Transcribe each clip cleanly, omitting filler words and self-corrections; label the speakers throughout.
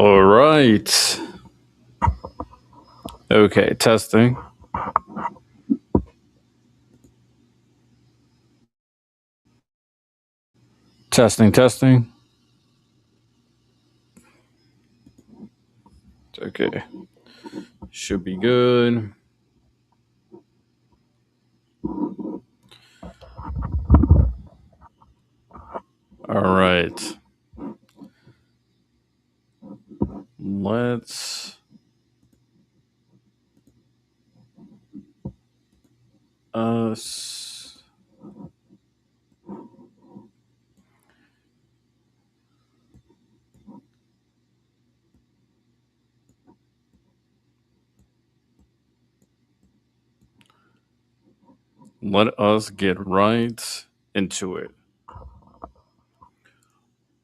Speaker 1: All right. Okay, testing. Testing. Okay. Should be good. All right. Let's us let us get right into it.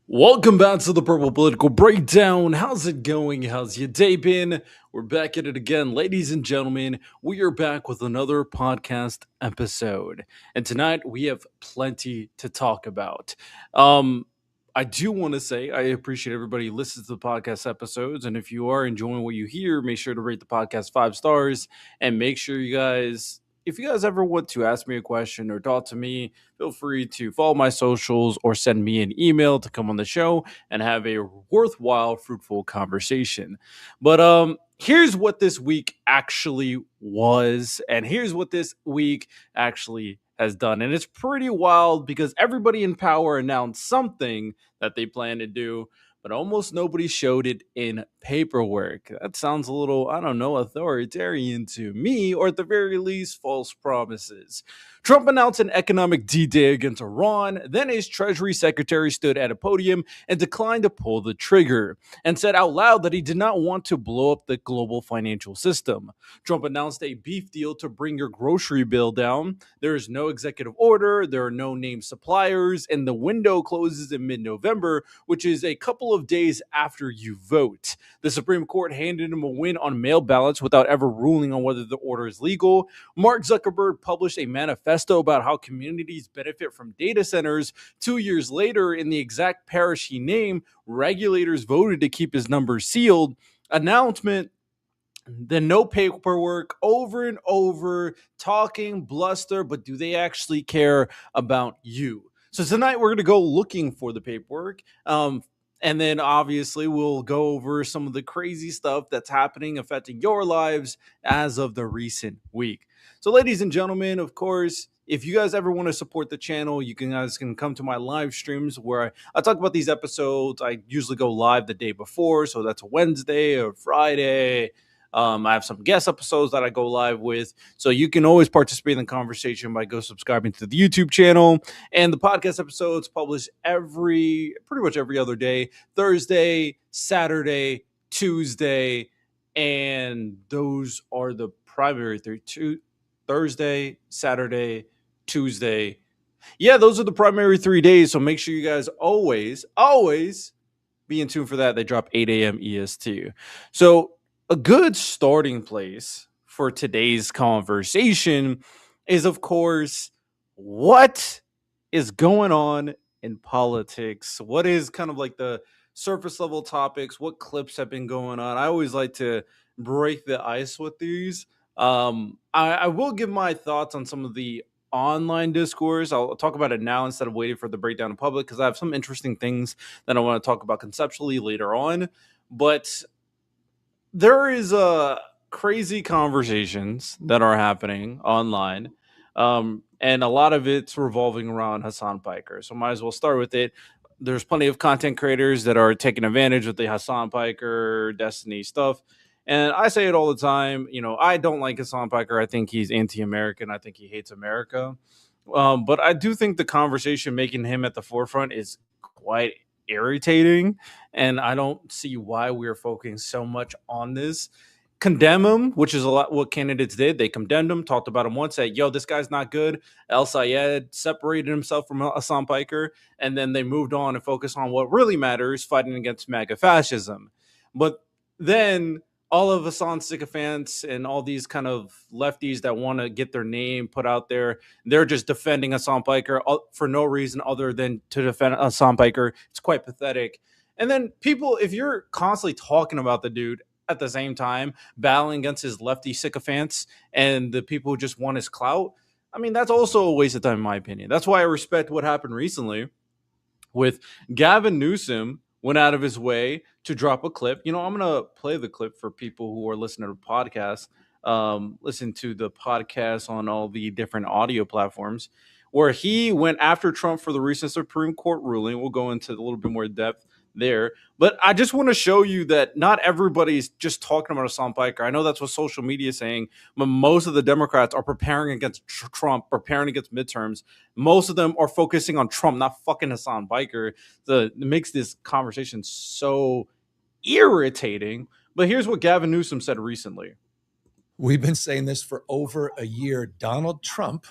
Speaker 1: Welcome back to the Purple Political Breakdown. How's it going? How's your day been? We're back at it again, ladies and gentlemen. We are back with another podcast episode. And tonight we have plenty to talk about. I do want to say I appreciate everybody who listens to the podcast episodes. And if you are enjoying what you hear, make sure to rate the podcast 5 stars and make sure you guys, if you guys ever want to ask me a question or talk to me, feel free to follow my socials or send me an email to come on the show and have a worthwhile, fruitful conversation. But here's what this week actually was, and here's what this week actually has done. And it's pretty wild because everybody in power announced something that they plan to do, but almost nobody showed it in paperwork. That sounds a little, I don't know, authoritarian to me, or at the very least, false promises. Trump announced an economic D-Day against Iran. Then his Treasury Secretary stood at a podium and declined to pull the trigger and said out loud that he did not want to blow up the global financial system. Trump announced a beef deal to bring your grocery bill down. There is no executive order, there are no named suppliers, and the window closes in mid-November, which is a couple of days after you vote. The Supreme Court handed him a win on mail ballots without ever ruling on whether the order is legal. Mark Zuckerberg published a manifesto about how communities benefit from data centers. 2 years later, in the exact parish he named, regulators voted to keep his numbers sealed. Announcement, then no paperwork, over and over, talking bluster, but do they actually care about you? So tonight we're going to go looking for the paperwork. And then obviously we'll go over some of the crazy stuff that's happening, affecting your lives as of the recent week. So ladies and gentlemen, of course, if you guys ever want to support the channel, you guys can come to my live streams where I talk about these episodes. I usually go live the day before, so that's a Wednesday or Friday. I have some guest episodes that I go live with. So you can always participate in the conversation by subscribing to the YouTube channel. And the podcast episodes published pretty much every other day, Thursday, Saturday, Tuesday. And those are the primary Thursday, Saturday, Tuesday. Yeah, those are the primary 3 days. So make sure you guys always be in tune for that. They drop 8 a.m. EST. So a good starting place for today's conversation is, of course, what is going on in politics? What is kind of like the surface level topics? What clips have been going on? I always like to break the ice with these. I will give my thoughts on some of the online discourse. I'll talk about it now instead of waiting for the breakdown in public, because I have some interesting things that I want to talk about conceptually later on. But there is crazy conversations that are happening online, and a lot of it's revolving around Hasan Piker. So might as well start with it. There's plenty of content creators that are taking advantage of the Hasan Piker Destiny stuff. And I say it all the time. I don't like Hasan Piker. I think he's anti-American. I think he hates America. But I do think the conversation making him at the forefront is quite irritating, and I don't see why we're focusing so much on this. Condemn him, which is a lot what candidates did. They condemned him, talked about him once, said, yo, this guy's not good. El Sayed separated himself from Hasan Piker, and then they moved on and focused on what really matters, fighting against MAGA fascism. But then all of Hasan's sycophants and all these kind of lefties that want to get their name put out there, they're just defending Hasan Piker for no reason other than to defend Hasan Piker. It's quite pathetic. And then people, if you're constantly talking about the dude at the same time, battling against his lefty sycophants and the people who just want his clout, I mean, that's also a waste of time, in my opinion. That's why I respect what happened recently with Gavin Newsom went out of his way to drop a clip. I'm going to play the clip for people who are listening to the podcast, listen to the podcast on all the different audio platforms, where he went after Trump for the recent Supreme Court ruling. We'll go into a little bit more depth there. But I just want to show you that not everybody's just talking about Hasan Piker. I know that's what social media is saying, but most of the Democrats are preparing against Trump, preparing against midterms. Most of them are focusing on Trump, not fucking Hasan Piker. It makes this conversation so irritating. But here's what Gavin Newsom said recently.
Speaker 2: We've been saying this for over a year. Donald Trump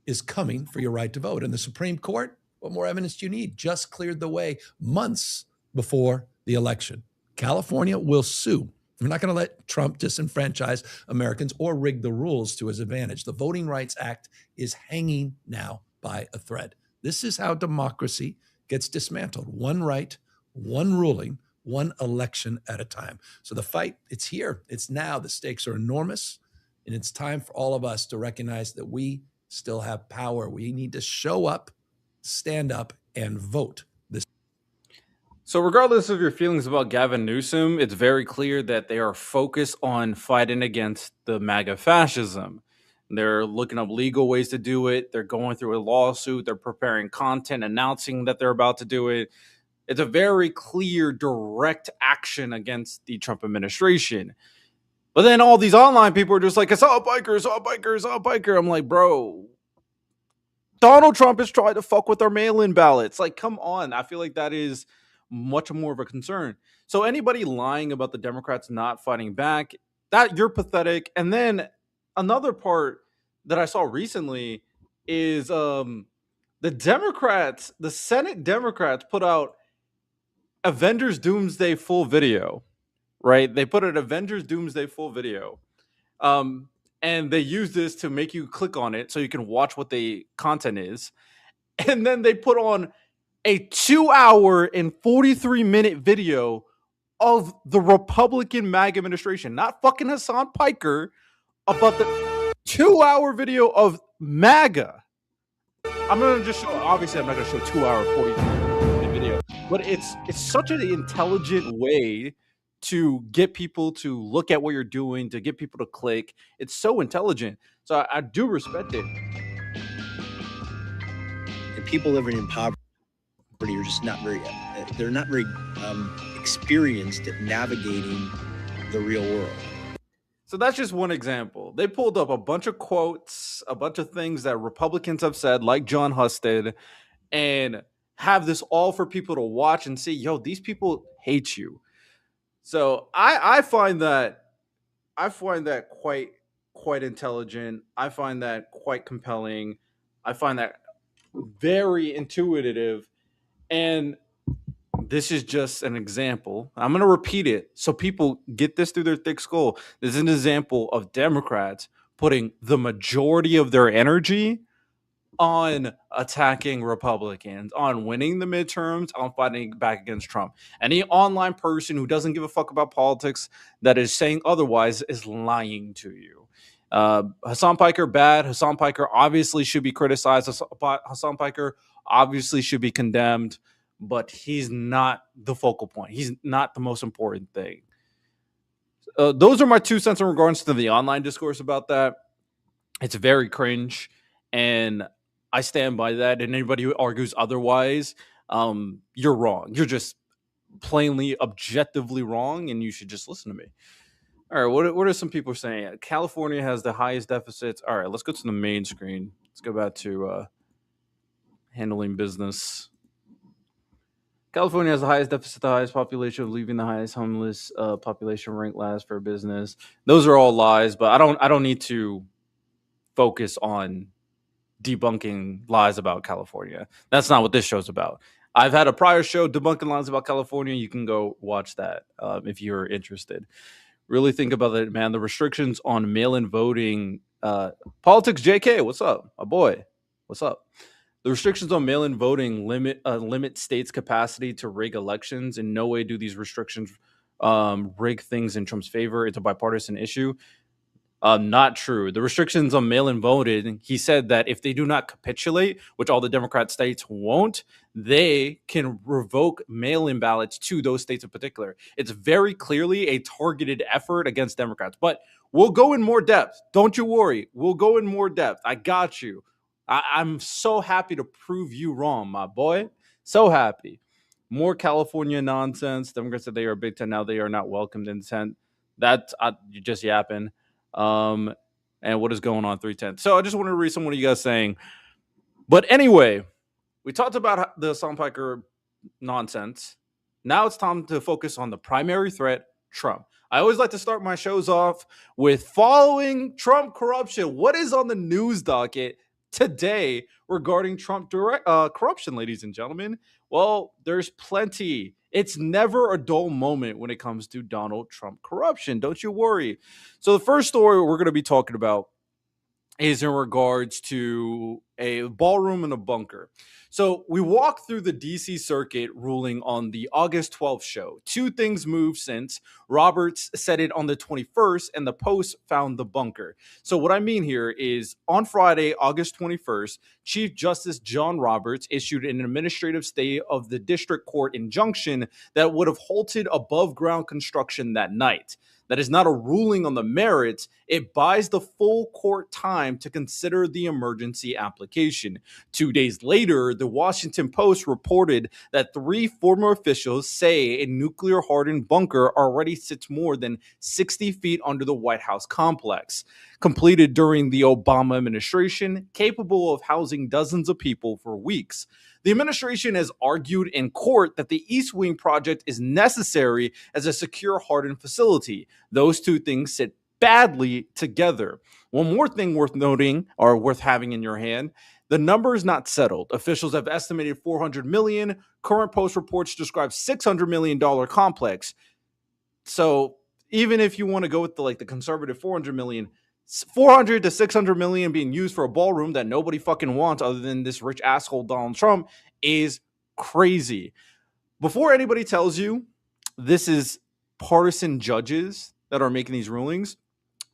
Speaker 2: is coming for your right to vote. And the Supreme Court, what more evidence do you need? Just cleared the way months before the election. California will sue. We're not going to let Trump disenfranchise Americans or rig the rules to his advantage. The Voting Rights Act is hanging now by a thread. This is how democracy gets dismantled. One right, one ruling, one election at a time. So the fight, it's here. It's now. The stakes are enormous. And it's time for all of us to recognize that we still have power. We need to show up, stand up, and vote.
Speaker 1: So regardless of your feelings about Gavin Newsom, it's very clear that they are focused on fighting against the MAGA fascism. They're looking up legal ways to do it. They're going through a lawsuit. They're preparing content, announcing that they're about to do it. It's a very clear, direct action against the Trump administration. But then all these online people are just like, it's all bikers, it's all bikers, it's all biker. I'm like, bro, Donald Trump is trying to fuck with our mail-in ballots. Like, come on. I feel like that is much more of a concern. So anybody lying about the Democrats not fighting back, that you're pathetic. And then another part that I saw recently is the Democrats, the Senate Democrats put out Avengers Doomsday full video, right? They put an Avengers Doomsday full video. And they use this to make you click on it so you can watch what the content is. And then they put on a 2-hour and 43-minute video of the Republican MAGA administration, not fucking Hasan Piker, about the 2-hour video of MAGA. I'm going to just show, obviously I'm not going to show 2-hour 43-minute video, but it's such an intelligent way to get people to look at what you're doing, to get people to click. It's so intelligent. So I do respect it.
Speaker 3: And people living in poverty are just not very, they're not very experienced at navigating the real world.
Speaker 1: So that's just one example. They pulled up a bunch of quotes, a bunch of things that Republicans have said, like John Husted, and have this all for people to watch and see, yo, these people hate you. So I find that quite intelligent. I find that quite compelling. I find that very intuitive. And this is just an example. I'm going to repeat it so people get this through their thick skull. This is an example of Democrats putting the majority of their energy on attacking Republicans, on winning the midterms, on fighting back against Trump. Any online person who doesn't give a fuck about politics that is saying otherwise is lying to you. Hasan Piker, bad. Hasan Piker obviously should be criticized. Hasan Piker obviously should be condemned, but he's not the focal point. He's not the most important thing. Those are my 2 cents in regards to the online discourse about that. It's very cringe, and I stand by that. And anybody who argues otherwise, you're wrong. You're just plainly, objectively wrong, and you should just listen to me. All right, what are some people saying? California has the highest deficits. All right, let's go to the main screen. Let's go back to handling business. California has the highest deficit, the highest population, leaving the highest homeless population, ranked last for business. Those are all lies, but I don't need to focus on debunking lies about California. That's not what this show's about. I've had a prior show debunking lies about California. You can go watch that if you're interested. Really think about it, man. The restrictions on mail-in voting. Politics JK, what's up? My boy, what's up? The restrictions on mail-in voting limit states' capacity to rig elections. In no way do these restrictions rig things in Trump's favor. It's a bipartisan issue. Not true. The restrictions on mail-in voting, he said that if they do not capitulate, which all the Democrat states won't, they can revoke mail-in ballots to those states in particular. It's very clearly a targeted effort against Democrats. But we'll go in more depth. Don't you worry. We'll go in more depth. I got you. I'm so happy to prove you wrong, my boy. So happy. More California nonsense. Democrats said they are Big Ten. Now they are not welcomed in Tent. That's you're just yapping. And what is going on 310. So I just want to read some of you guys saying. But anyway, we talked about the Hasan Piker nonsense. Now it's time to focus on the primary threat, Trump. I always like to start my shows off with following Trump corruption. What is on the news docket today regarding Trump corruption, ladies and gentlemen? Well, there's plenty. It's never a dull moment when it comes to Donald Trump corruption. Don't you worry. So the first story we're going to be talking about is in regards to a ballroom and a bunker. So we walked through the DC circuit ruling on the August 12th show. Two things moved since. Roberts said it on the 21st, and the Post found the bunker. So what I mean here is on Friday, August 21st, Chief Justice John Roberts issued an administrative stay of the district court injunction that would have halted above ground construction that night. That is not a ruling on the merits. It buys the full court time to consider the emergency application. 2 days later, the Washington Post reported that 3 former officials say a nuclear-hardened bunker already sits more than 60 feet under the White House complex, completed during the Obama administration, capable of housing dozens of people for weeks. The administration has argued in court that the East Wing project is necessary as a secure hardened facility. Those two things sit badly together. One more thing worth noting, or worth having in your hand, the number is not settled. Officials have estimated $400 million. Current Post reports describe $600 million complex. So even if you want to go with the conservative $400 million, 400 to 600 million being used for a ballroom that nobody fucking wants other than this rich asshole Donald Trump is crazy. Before anybody tells you this is partisan judges that are making these rulings,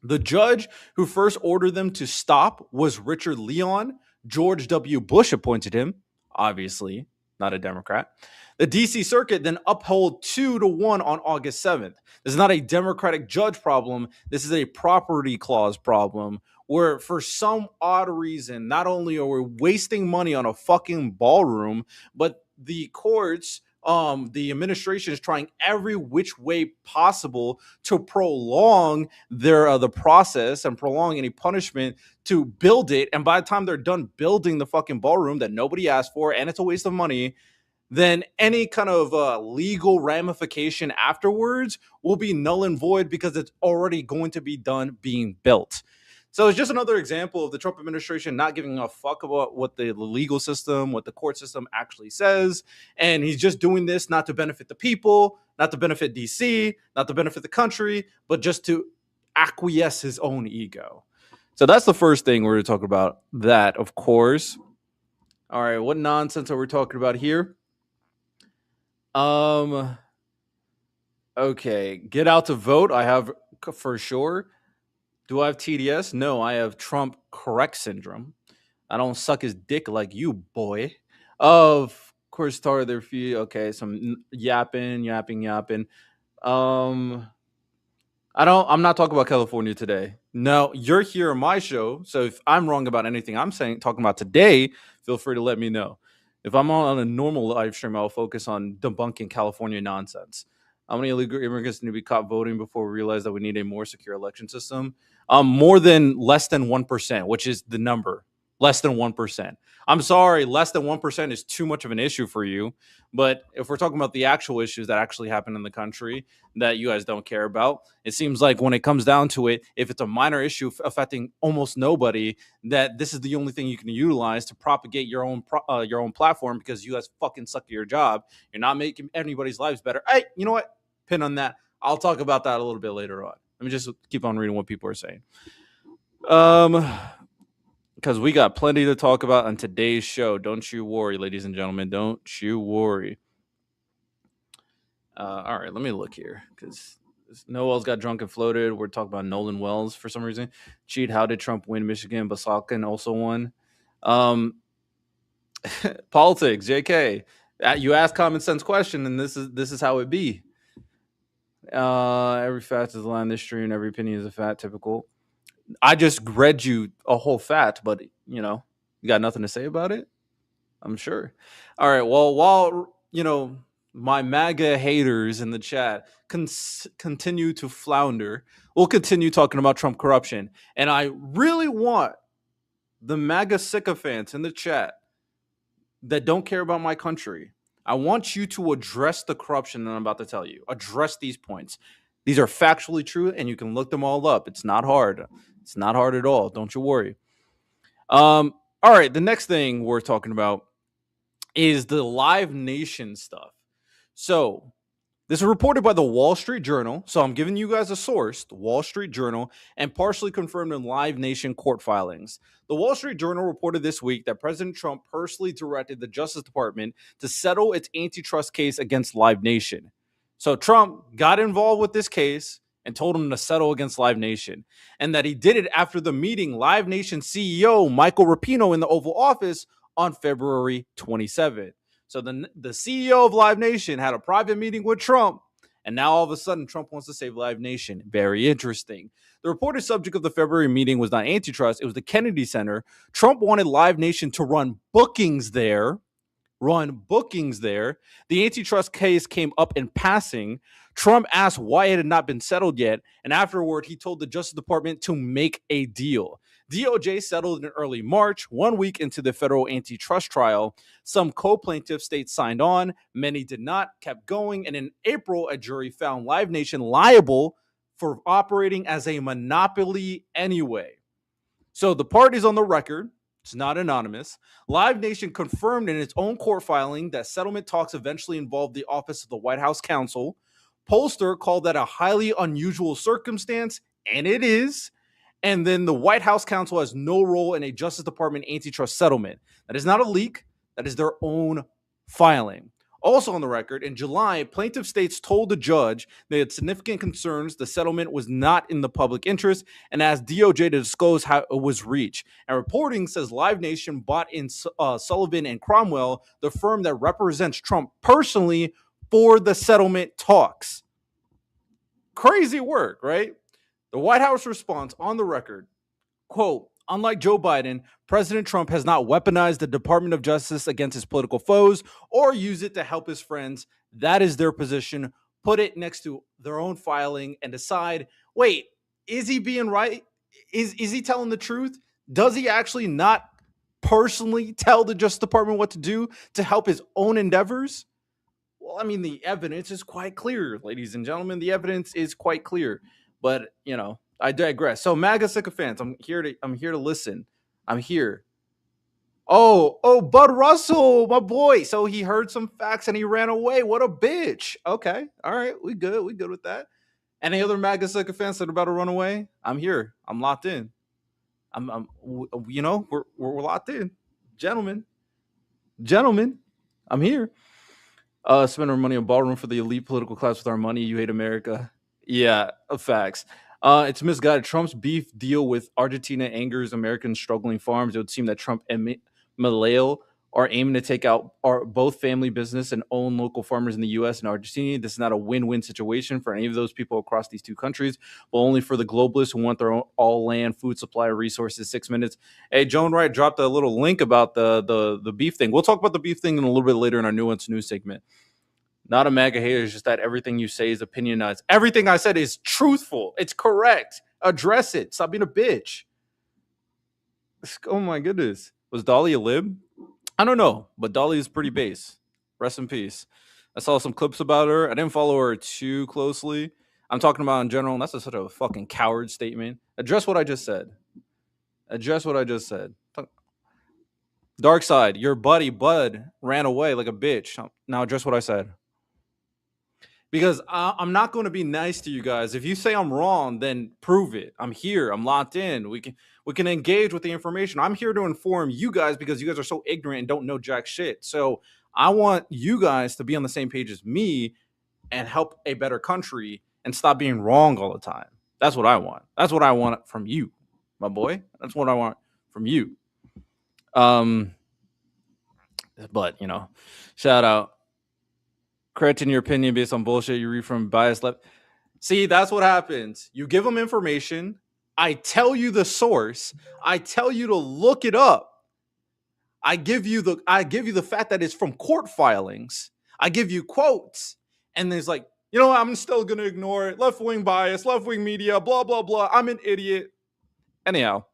Speaker 1: the judge who first ordered them to stop was Richard Leon. George W. Bush appointed him, obviously not a Democrat. The DC Circuit then upheld 2-1 on August 7th. This is not a Democratic judge problem. This is a property clause problem where, for some odd reason, not only are we wasting money on a fucking ballroom, but the courts, the administration is trying every which way possible to prolong the process and prolong any punishment to build it. And by the time they're done building the fucking ballroom that nobody asked for, and it's a waste of money, then any kind of legal ramification afterwards will be null and void because it's already going to be done being built. So it's just another example of the Trump administration not giving a fuck about what the legal system, what the court system actually says. And he's just doing this not to benefit the people, not to benefit DC, not to benefit the country, but just to acquiesce his own ego. So that's the first thing we're going to talk about. That, of course. All right, what nonsense are we talking about here? Okay, get out to vote. I have for sure. Do I have TDS? No, I have Trump correct syndrome. I don't suck his dick like you, boy. Of course, start their feet. Okay, some yapping. I'm not talking about California today. No, you're here on my show. So if I'm wrong about anything I'm talking about today, feel free to let me know. If I'm on a normal live stream, I'll focus on debunking California nonsense. How many illegal immigrants need to be caught voting before we realize that we need a more secure election system? Less than 1%, which is the number. Less than 1%. I'm sorry, less than 1% is too much of an issue for you. But if we're talking about the actual issues that actually happen in the country that you guys don't care about, it seems like when it comes down to it, if it's a minor issue affecting almost nobody, that this is the only thing you can utilize to propagate your own platform because you guys fucking suck at your job. You're not making anybody's lives better. Hey, you know what? Pin on that. I'll talk about that a little bit later on. Let me just keep on reading what people are saying. because we got plenty to talk about on today's show. Don't you worry, ladies and gentlemen. Don't you worry. All right, let me look here because Noel's got drunk and floated. We're talking about Nolan Wells for some reason. Cheat, how did Trump win Michigan? Basalkin also won. Politics, JK. You ask common sense question, and this is how it be. Every fact is a line this stream, every opinion is a fact, typical. I just read you a whole fact, but you got nothing to say about it? I'm sure. All right, well, while my MAGA haters in the chat continue to flounder, we'll continue talking about Trump corruption. And I really want the MAGA sycophants in the chat that don't care about my country, I want you to address the corruption that I'm about to tell you. Address these points. These are factually true, and you can look them all up. It's not hard. It's not hard at all. Don't you worry. All right, the next thing we're talking about is the Live Nation stuff. So this is reported by the Wall Street Journal. So I'm giving you guys a source, the Wall Street Journal, and partially confirmed in Live Nation court filings. The Wall Street Journal reported this week that President Trump personally directed the Justice Department to settle its antitrust case against Live Nation. So Trump got involved with this case and told him to settle against Live Nation, and that he did it after the meeting Live Nation CEO Michael Rapino in the Oval Office on February 27th. So the CEO of Live Nation had a private meeting with Trump, and now all of a sudden Trump wants to save Live Nation. Very interesting. The reported subject of the February meeting was not antitrust. It was the Kennedy Center. Trump wanted Live Nation to run bookings there. The antitrust case came up in passing. Trump asked why it had not been settled yet, and afterward, he told the Justice Department to make a deal. DOJ settled in early March, 1 week into the federal antitrust trial. Some co-plaintiff states signed on, many did not, kept going, and in April, a jury found Live Nation liable for operating as a monopoly anyway. So the parties on the record, it's not anonymous. Live Nation confirmed in its own court filing that settlement talks eventually involved the Office of the White House Counsel. Pollster called that a highly unusual circumstance, and it is. And then the White House Counsel has no role in a Justice Department antitrust settlement. That is not a leak. That is their own filing. Also on the record, in July, plaintiff states told the judge they had significant concerns the settlement was not in the public interest and asked DOJ to disclose how it was reached. And reporting says Live Nation bought in Sullivan and Cromwell, the firm that represents Trump personally, for the settlement talks. Crazy work, right? The White House response on the record, quote, unlike Joe Biden, President Trump has not weaponized the Department of Justice against his political foes or used it to help his friends. That is their position. Put it next to their own filing and decide, wait, is he being right? Is he telling the truth? Does he actually not personally tell the Justice Department what to do to help his own endeavors? Well, I mean, the evidence is quite clear, ladies and gentlemen. The evidence is quite clear. But, I digress. So MAGA sycophants, I'm here to listen. I'm here. Oh, Bud Russell, my boy. So he heard some facts and he ran away. What a bitch. Okay. All right. We good. We good with that. Any other MAGA sycophants that are about to run away? I'm here. I'm locked in. We're locked in. Gentlemen, I'm here. Spend our money on Ballroom for the elite political class with our money. You hate America. Yeah, facts. It's misguided. Trump's beef deal with Argentina angers American struggling farms. It would seem that Trump and Milei are aiming to take out both family business and own local farmers in the U.S. and Argentina. This is not a win-win situation for any of those people across these two countries, but only for the globalists who want their own all land, food supply, resources. 6 minutes. Hey, Joan Wright dropped a little link about the beef thing. We'll talk about the beef thing in a little bit later in our Nuanced news segment. Not a MAGA hater, it's just that everything you say is opinionized. Everything I said is truthful. It's correct. Address it. Stop being a bitch. Oh my goodness. Was Dolly a lib? I don't know, but Dolly is pretty base. Rest in peace. I saw some clips about her. I didn't follow her too closely. I'm talking about in general, and that's such a fucking coward statement. Address what I just said. Dark side, your buddy Bud ran away like a bitch. Now address what I said. because I'm not going to be nice to you guys. If you say I'm wrong, then prove it. I'm here. I'm locked in. We can engage with the information. I'm here to inform you guys because you guys are so ignorant and don't know jack shit. So I want you guys to be on the same page as me and help a better country and stop being wrong all the time. That's what I want. That's what I want from you, my boy. That's what I want from you. But shout out. Correcting your opinion based on bullshit you read from biased left. See, that's what happens. You give them information. I tell you the source. I tell you to look it up. I give you the fact that it's from court filings. I give you quotes. And there's like, I'm still going to ignore it. Left-wing bias, left-wing media, blah, blah, blah. I'm an idiot. Anyhow.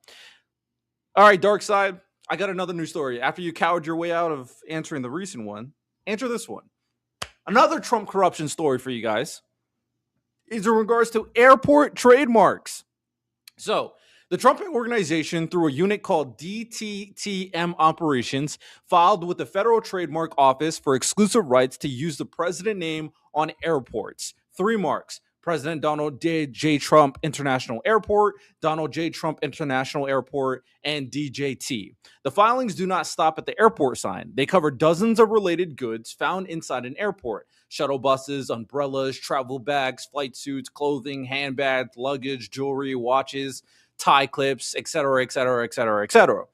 Speaker 1: All right, dark side. I got another news story. After you cowered your way out of answering the recent one, answer this one. Another Trump corruption story for you guys is in regards to airport trademarks. So the Trump organization, through a unit called DTTM Operations, filed with the Federal Trademark Office for exclusive rights to use the president name on airports. 3 marks: President Donald J. Trump International Airport, Donald J. Trump International Airport, and DJT. The filings do not stop at the airport sign. They cover dozens of related goods found inside an airport: shuttle buses, umbrellas, travel bags, flight suits, clothing, handbags, luggage, jewelry, watches, tie clips, etc., etc., etc., etc.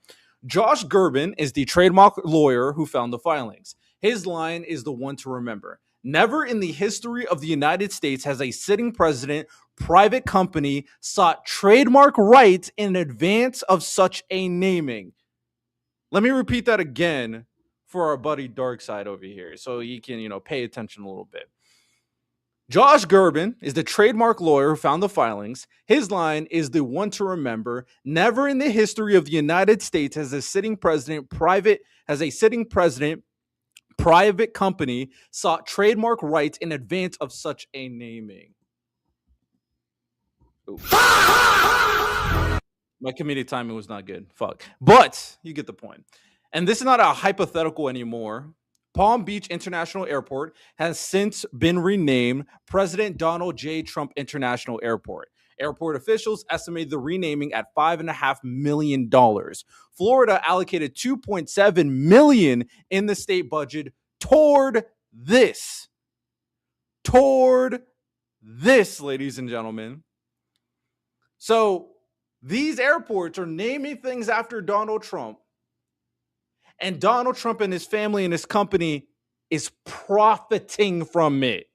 Speaker 1: Josh Gerben is the trademark lawyer who found the filings. His line is the one to remember: never in the history of the United States has a sitting president, private company, sought trademark rights in advance of such a naming. Let me repeat that again for our buddy Darkside over here so he can, pay attention a little bit. Josh Gerben is the trademark lawyer who found the filings. His line is the one to remember: never in the history of the United States has a sitting president, private company sought trademark rights in advance of such a naming. My comedic timing was not good. Fuck. But you get the point. And this is not a hypothetical anymore. Palm Beach International Airport has since been renamed President Donald J. Trump International Airport. Airport officials estimated the renaming at $5.5 million. Florida allocated $2.7 million in the state budget toward this, ladies and gentlemen. So these airports are naming things after Donald Trump, and Donald Trump and his family and his company is profiting from it.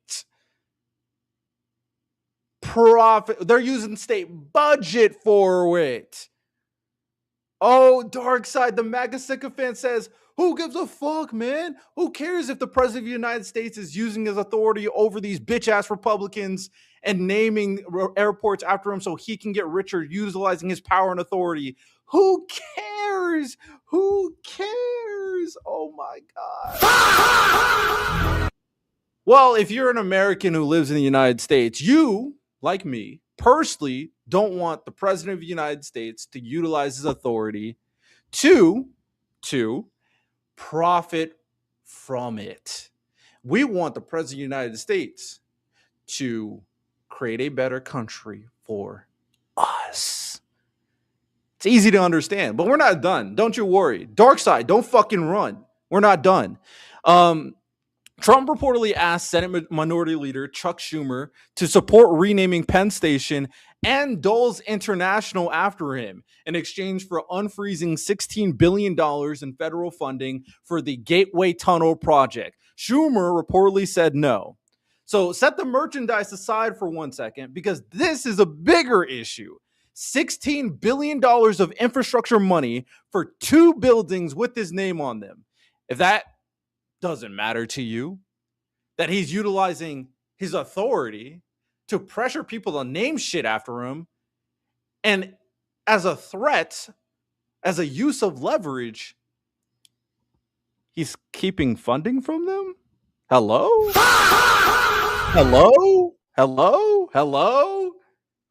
Speaker 1: They're using state budget for it. Oh, dark side, the MAGA sycophant says, who gives a fuck, man? Who cares if the president of the United States is using his authority over these bitch-ass Republicans and naming airports after him so he can get richer, utilizing his power and authority? Who cares? Who cares? Oh my God. Well, if you're an American who lives in the United States, you, like me, personally don't want the president of the United States to utilize his authority to profit from it. We want the president of the United States to create a better country for us. It's easy to understand, but we're not done. Don't you worry. Dark side, don't fucking run. We're not done. Trump reportedly asked Senate Minority Leader Chuck Schumer to support renaming Penn Station and Dulles International after him in exchange for unfreezing $16 billion in federal funding for the Gateway Tunnel project. Schumer reportedly said no. So set the merchandise aside for 1 second, because this is a bigger issue. $16 billion of infrastructure money for 2 buildings with his name on them. If that doesn't matter to you, that he's utilizing his authority to pressure people to name shit after him, and as a threat, as a use of leverage, he's keeping funding from them? Hello? Hello?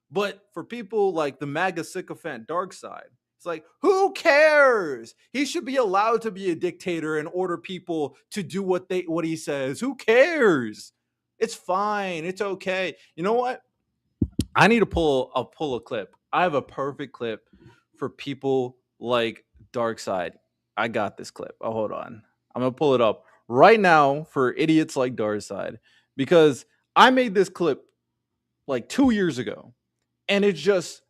Speaker 1: But for people like the MAGA sycophant dark side, it's like, who cares? He should be allowed to be a dictator and order people to do what he says. Who cares? It's fine. It's okay. You know what? I need to pull a clip. I have a perfect clip for people like Dark Side. I got this clip. Oh, hold on. I'm gonna pull it up right now for idiots like Dark Side because I made this clip like 2 years ago, and it's just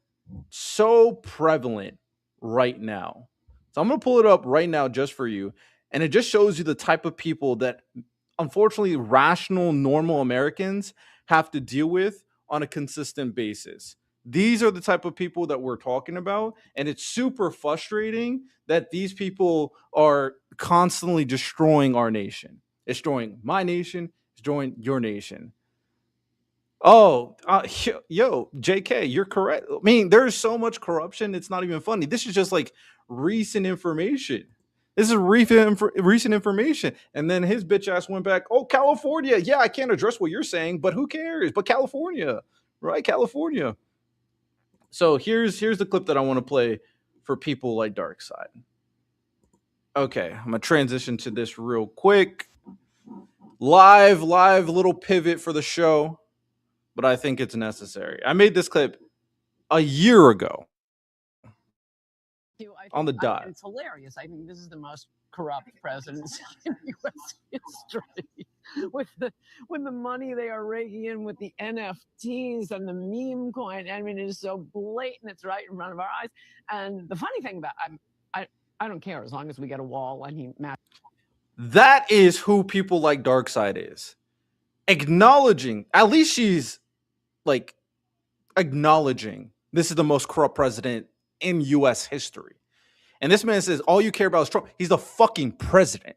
Speaker 1: so prevalent right now. So I'm gonna pull it up right now just for you, and it just shows you the type of people that unfortunately rational, normal Americans have to deal with on a consistent basis. These are the type of people that we're talking about, and it's super frustrating that these people are constantly destroying our nation, destroying my nation, destroying your nation. Oh, yo, JK, you're correct. I mean, there's so much corruption, it's not even funny. This is just like recent information. This is recent information. And then his bitch ass went back, oh, California. Yeah, I can't address what you're saying, but who cares? But California, right? California. So here's the clip that I want to play for people like Dark Side. Okay, I'm going to transition to this real quick. Live little pivot for the show, but I think it's necessary. I made this clip a year ago on the dot.
Speaker 4: It's hilarious. I think this is the most corrupt presidency in U.S. history. With the money they are raking in with the NFTs and the meme coin. I mean, it is so blatant. It's right in front of our eyes. And the funny thing about I don't care as long as we get a wall and he matches.
Speaker 1: That is who people like Darkseid is. Acknowledging, at least she's like acknowledging this is the most corrupt president in U.S. history. And this man says, all you care about is Trump. He's the fucking president.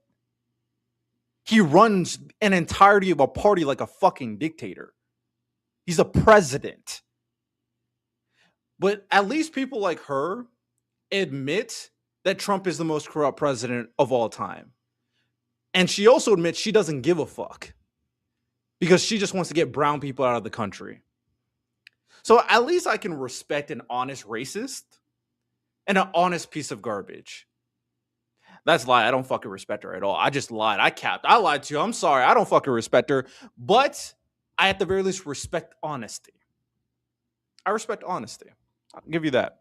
Speaker 1: He runs an entirety of a party like a fucking dictator. He's a president. But at least people like her admit that Trump is the most corrupt president of all time. And she also admits she doesn't give a fuck because she just wants to get brown people out of the country. So at least I can respect an honest racist and an honest piece of garbage. That's a lie. I don't fucking respect her at all. I just lied. I capped. I lied to you. I'm sorry. I don't fucking respect her. But I at the very least respect honesty. I respect honesty. I'll give you that.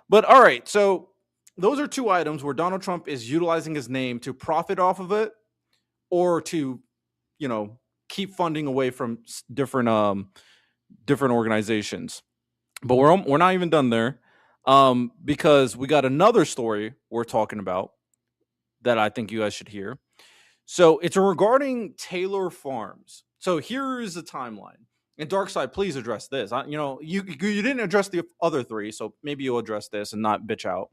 Speaker 1: But all right. So those are two items where Donald Trump is utilizing his name to profit off of it or to, you know, keep funding away from different organizations. But we're not even done there because we got another story we're talking about that I think you guys should hear. So it's regarding Taylor Farms. So here is the timeline. And Darkseid, please address this. You didn't address the other three, so maybe you'll address this and not bitch out.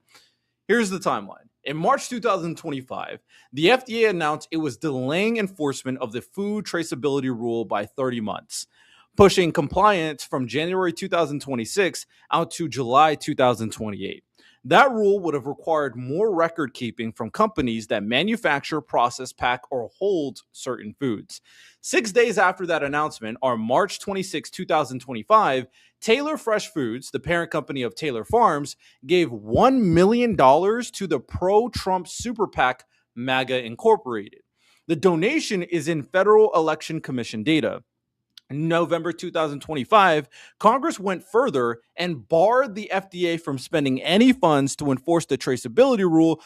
Speaker 1: Here's the timeline. In March 2025, the FDA announced it was delaying enforcement of the food traceability rule by 30 months, pushing compliance from January 2026 out to July 2028. That rule would have required more record keeping from companies that manufacture, process, pack, or hold certain foods. 6 days after that announcement, on March 26, 2025, Taylor Fresh Foods, the parent company of Taylor Farms, gave $1 million to the pro-Trump super PAC MAGA Incorporated. The donation is in Federal Election Commission data. In November 2025, Congress went further and barred the FDA from spending any funds to enforce the traceability rule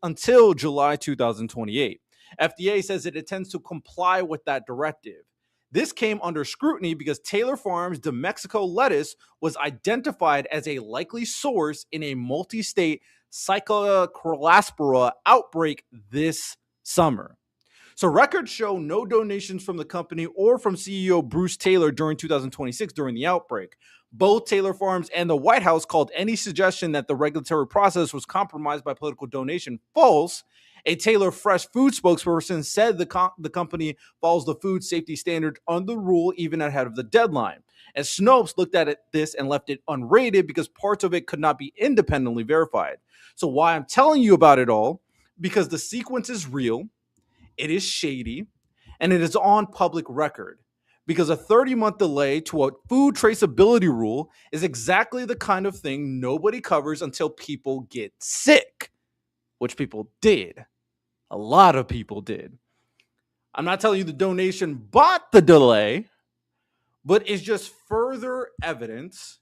Speaker 1: until July 2028. FDA says it intends to comply with that directive. This came under scrutiny because Taylor Farms' de Mexico lettuce was identified as a likely source in a multi-state Cyclospora outbreak this summer. So records show no donations from the company or from CEO Bruce Taylor during 2026 during the outbreak. Both Taylor Farms and the White House called any suggestion that the regulatory process was compromised by political donation false. A Taylor Fresh Food spokesperson said the company follows the food safety standard under the rule even ahead of the deadline. And Snopes looked at this and left it unrated because parts of it could not be independently verified. So why I'm telling you about it all, because the sequence is real. It is shady, and it is on public record because a 30-month delay to a food traceability rule is exactly the kind of thing nobody covers until people get sick, which people did. A lot of people did. I'm not telling you the donation bought the delay, but it's just further evidence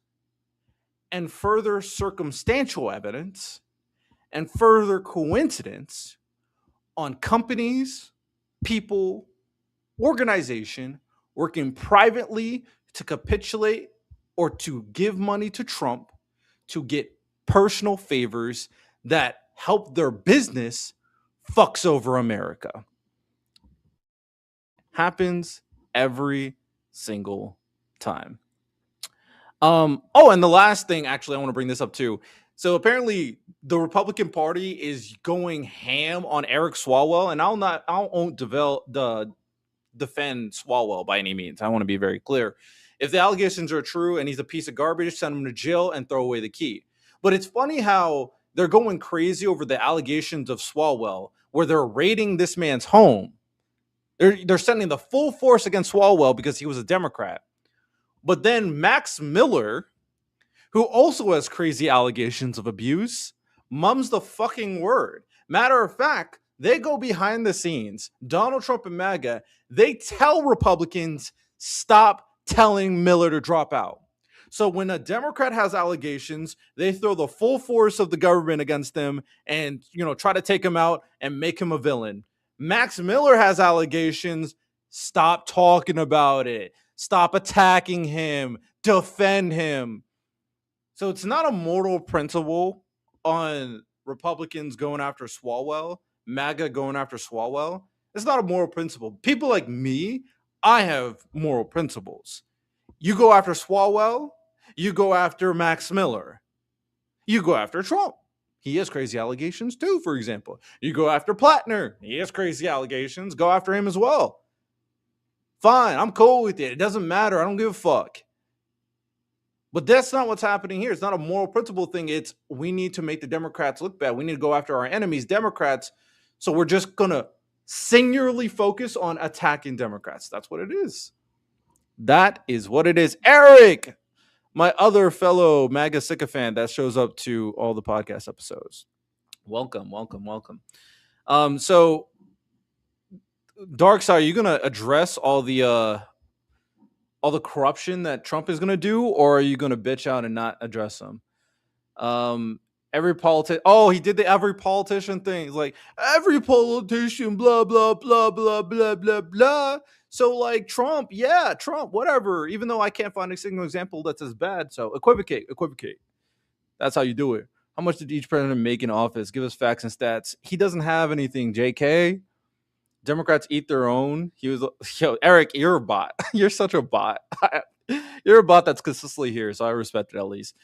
Speaker 1: and further circumstantial evidence and further coincidence on companies, people, organization working privately to capitulate or to give money to Trump to get personal favors that help their business fucks over America. Happens every single time. And the last thing, actually, I want to bring this up too. So apparently the Republican Party is going ham on Eric Swalwell, and I won't defend Swalwell by any means. I want to be very clear. If the allegations are true and he's a piece of garbage, send him to jail and throw away the key. But it's funny how they're going crazy over the allegations of Swalwell, where they're raiding this man's home. They're sending the full force against Swalwell because he was a Democrat. But then Max Miller, who also has crazy allegations of abuse, mums the fucking word. Matter of fact, they go behind the scenes. Donald Trump and MAGA, they tell Republicans, stop telling Miller to drop out. So when a Democrat has allegations, they throw the full force of the government against them and, try to take him out and make him a villain. Max Miller has allegations. Stop talking about it. Stop attacking him. Defend him. So it's not a moral principle on Republicans going after Swalwell, MAGA going after Swalwell. It's not a moral principle. People like me, I have moral principles. You go after Swalwell, you go after Max Miller. You go after Trump. He has crazy allegations too, for example. You go after Plattner. He has crazy allegations. Go after him as well. Fine, I'm cool with it. It doesn't matter. I don't give a fuck. But that's not what's happening here. It's not a moral principle thing. It's we need to make the Democrats look bad. We need to go after our enemies, Democrats. So we're just going to singularly focus on attacking Democrats. That's what it is. That is what it is. Eric, my other fellow MAGA sycophant that shows up to all the podcast episodes. Welcome. So, Darkside, are you going to address all the corruption that Trump is going to do, or are you going to bitch out and not address them? Every politician, he did the every politician thing. It's like, every politician, blah, blah, blah, blah, blah, blah, blah. So, like, Trump, whatever. Even though I can't find a single example that's as bad. So, equivocate. That's how you do it. How much did each president make in office? Give us facts and stats. He doesn't have anything, JK. Democrats eat their own. He was, Eric, you're a bot. You're such a bot. You're a bot that's consistently here, so I respect it at least.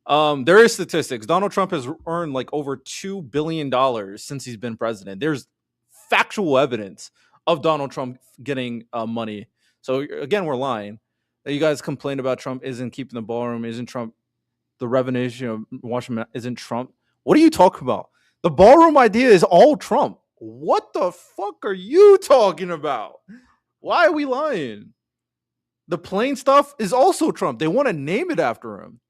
Speaker 1: There is statistics. Donald Trump has earned like over $2 billion since he's been president. There's factual evidence of Donald Trump getting money. So again, we're lying. You guys complain about Trump isn't keeping the ballroom, isn't Trump the revelation of Washington, isn't Trump. What are you talking about? The ballroom idea is all Trump. What the fuck are you talking about? Why are we lying? The plane stuff is also Trump. They want to name it after him.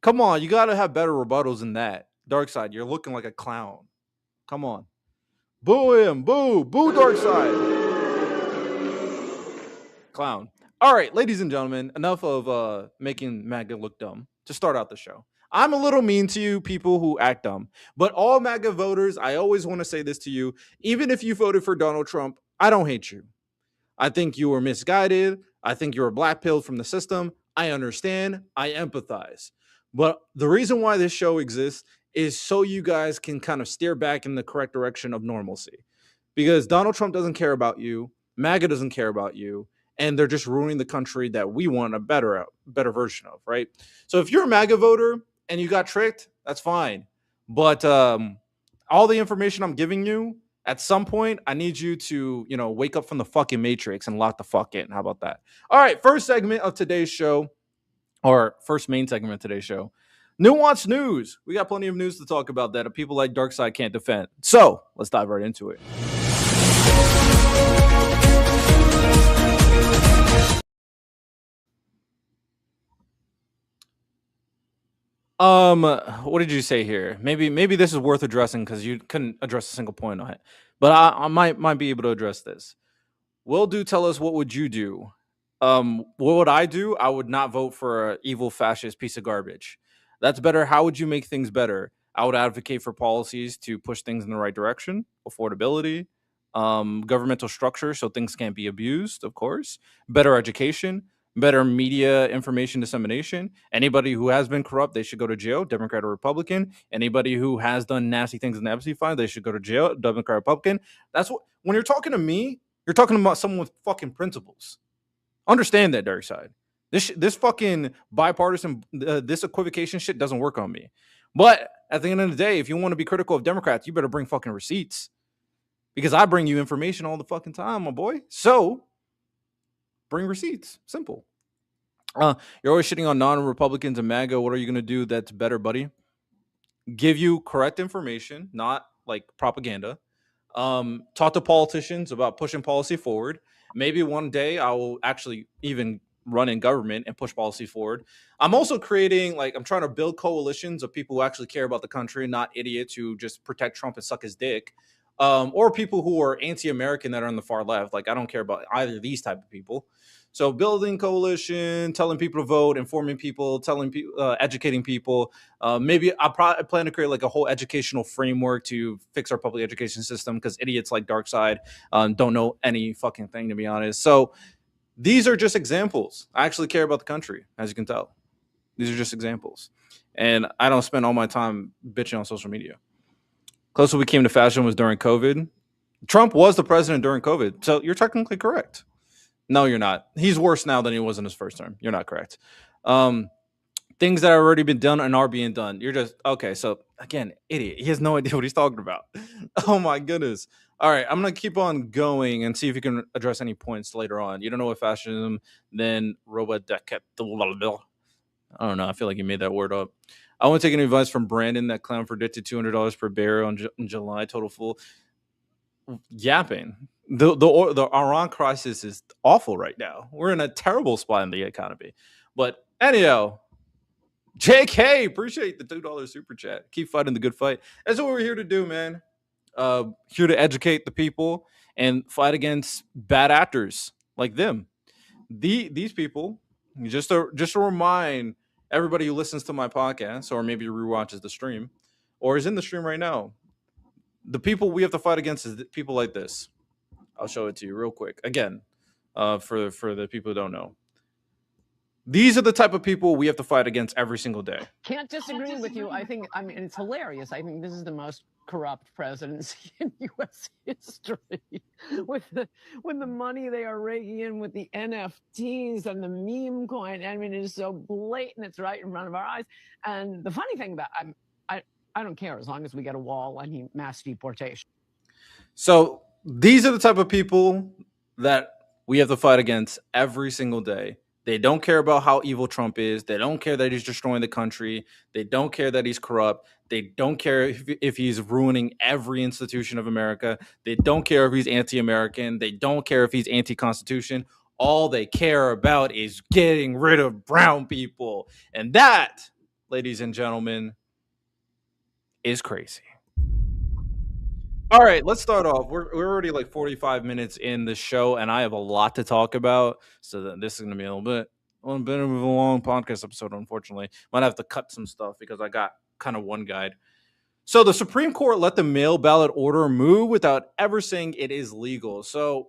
Speaker 1: Come on, you got to have better rebuttals than that. Darkside, you're looking like a clown. Come on. Boo him. Boo. Boo Darkside. Clown. All right, ladies and gentlemen, enough of making MAGA look dumb to start out the show. I'm a little mean to you people who act dumb, but all MAGA voters, I always want to say this to you. Even if you voted for Donald Trump, I don't hate you. I think you were misguided. I think you were black-pilled from the system. I understand. I empathize. But the reason why this show exists is so you guys can kind of steer back in the correct direction of normalcy. Because Donald Trump doesn't care about you. MAGA doesn't care about you. And they're just ruining the country that we want a better version of, right? So if you're a MAGA voter and you got tricked, that's fine. But all the information I'm giving you, at some point, I need you to, wake up from the fucking matrix and lock the fuck in. How about that? All right, first segment of today's show, or first main segment of today's show, Nuanced news. We got plenty of news to talk about that people like Darkside can't defend. So let's dive right into it. What did you say here? Maybe this is worth addressing because you couldn't address a single point on it. But I might be able to address this. Will do tell us, what would you do? What would I do? I would not vote for an evil fascist piece of garbage. That's better. How would you make things better? I would advocate for policies to push things in the right direction, affordability, governmental structure so things can't be abused, of course, better education, better media information dissemination. Anybody who has been corrupt, they should go to jail, Democrat or Republican. Anybody who has done nasty things in the Epstein file, they should go to jail, Democrat or Republican. That's what, when you're talking to me, you're talking about someone with fucking principles. Understand that, dark side. This fucking bipartisan, this equivocation shit doesn't work on me. But at the end of the day, if you want to be critical of Democrats, you better bring fucking receipts, because I bring you information all the fucking time, my boy. So bring receipts. Simple. You're always shitting on non-Republicans and MAGA. What are you going to do that's better, buddy? Give you correct information, not like propaganda. Talk to politicians about pushing policy forward. Maybe one day I will actually even run in government and push policy forward. I'm also creating, like, I'm trying to build coalitions of people who actually care about the country, not idiots who just protect Trump and suck his dick. Or people who are anti-American that are on the far left. Like, I don't care about either of these type of people. So building coalition, telling people to vote, informing people, telling people, educating people. Maybe I plan to create like a whole educational framework to fix our public education system, because idiots like Dark Side don't know any fucking thing, to be honest. So these are just examples. I actually care about the country, as you can tell. These are just examples. And I don't spend all my time bitching on social media. Closest we came to fashion was during COVID. Trump was the president during COVID. So you're technically correct. No, you're not. He's worse now than he was in his first term. You're not correct. Things that have already been done and are being done. You're just, okay. So again, idiot. He has no idea what he's talking about. Oh my goodness. All right. I'm going to keep on going and see if you can address any points later on. You don't know what fascism, then Robodeket. I don't know. I feel like you made that word up. I want to take any advice from Brandon. That clown predicted $200 per barrel in July. Total fool. Yapping. The Iran crisis is awful right now. We're in a terrible spot in the economy. But anyhow, JK, appreciate the $2 super chat. Keep fighting the good fight. That's what we're here to do, man. Here to educate the people and fight against bad actors like them. These people, just to remind everybody who listens to my podcast, or maybe rewatches the stream, or is in the stream right now, the people we have to fight against is people like this. I'll show it to you real quick. Again, for the people who don't know. These are the type of people we have to fight against every single day.
Speaker 4: Can't disagree with you. I mean, it's hilarious. I think this is the most corrupt presidency in U.S. history. With the money they are raking in with the NFTs and the meme coin. I mean, it is so blatant. It's right in front of our eyes. And the funny thing about I don't care as long as we get a wall and mass deportation.
Speaker 1: So these are the type of people that we have to fight against every single day. They don't care about how evil Trump is. They don't care that he's destroying the country. They don't care that he's corrupt. They don't care if he's ruining every institution of America. They don't care if he's anti-American. They don't care if he's anti-Constitution. All they care about is getting rid of brown people. And that, ladies and gentlemen, is crazy. All right, let's start off. We're already like 45 minutes in the show, and I have a lot to talk about. So this is going to be a bit of a long podcast episode, unfortunately. Might have to cut some stuff because I got kind of one guide. So the Supreme Court let the mail ballot order move without ever saying it is legal. So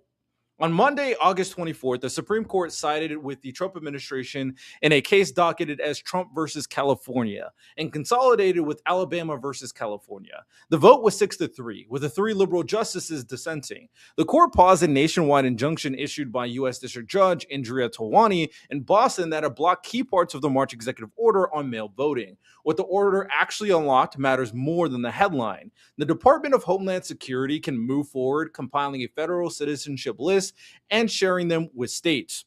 Speaker 1: on Monday, August 24th, the Supreme Court sided with the Trump administration in a case docketed as Trump versus California and consolidated with Alabama versus California. The vote was 6-3, with the 3 liberal justices dissenting. The court paused a nationwide injunction issued by U.S. District Judge Indira Tawani in Boston that had blocked key parts of the March executive order on mail voting. What the order actually unlocked matters more than the headline. The Department of Homeland Security can move forward compiling a federal citizenship list and sharing them with states.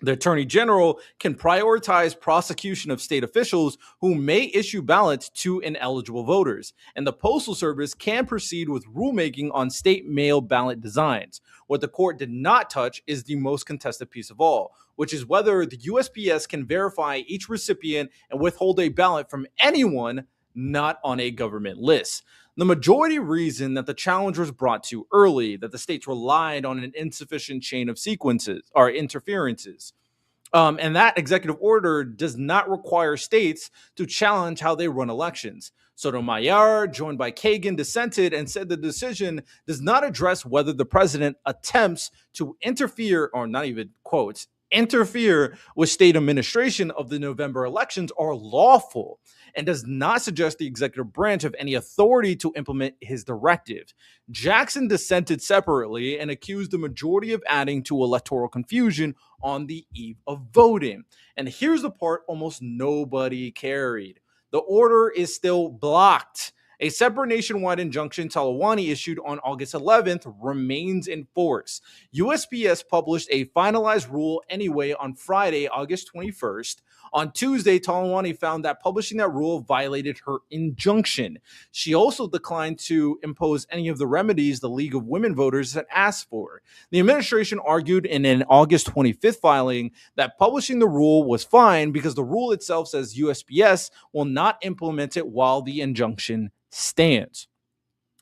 Speaker 1: The Attorney General can prioritize prosecution of state officials who may issue ballots to ineligible voters, and the Postal Service can proceed with rulemaking on state mail ballot designs. What the court did not touch is the most contested piece of all, which is whether the USPS can verify each recipient and withhold a ballot from anyone not on a government list. The majority reason that the challenge was brought too early, that the states relied on an insufficient chain of sequences or interferences. And that executive order does not require states to challenge how they run elections. Sotomayor, joined by Kagan, dissented and said the decision does not address whether the president attempts to interfere, or not even quotes, interfere with state administration of the November elections are lawful, and does not suggest the executive branch have any authority to implement his directive. Jackson dissented separately and accused the majority of adding to electoral confusion on the eve of voting. And here's the part almost nobody carried. The order is still blocked. A separate nationwide injunction Talawani issued on August 11th remains in force. USPS published a finalized rule anyway on Friday, August 21st. On Tuesday, Talawani found that publishing that rule violated her injunction. She also declined to impose any of the remedies the League of Women Voters had asked for. The administration argued in an August 25th filing that publishing the rule was fine because the rule itself says USPS will not implement it while the injunction stands.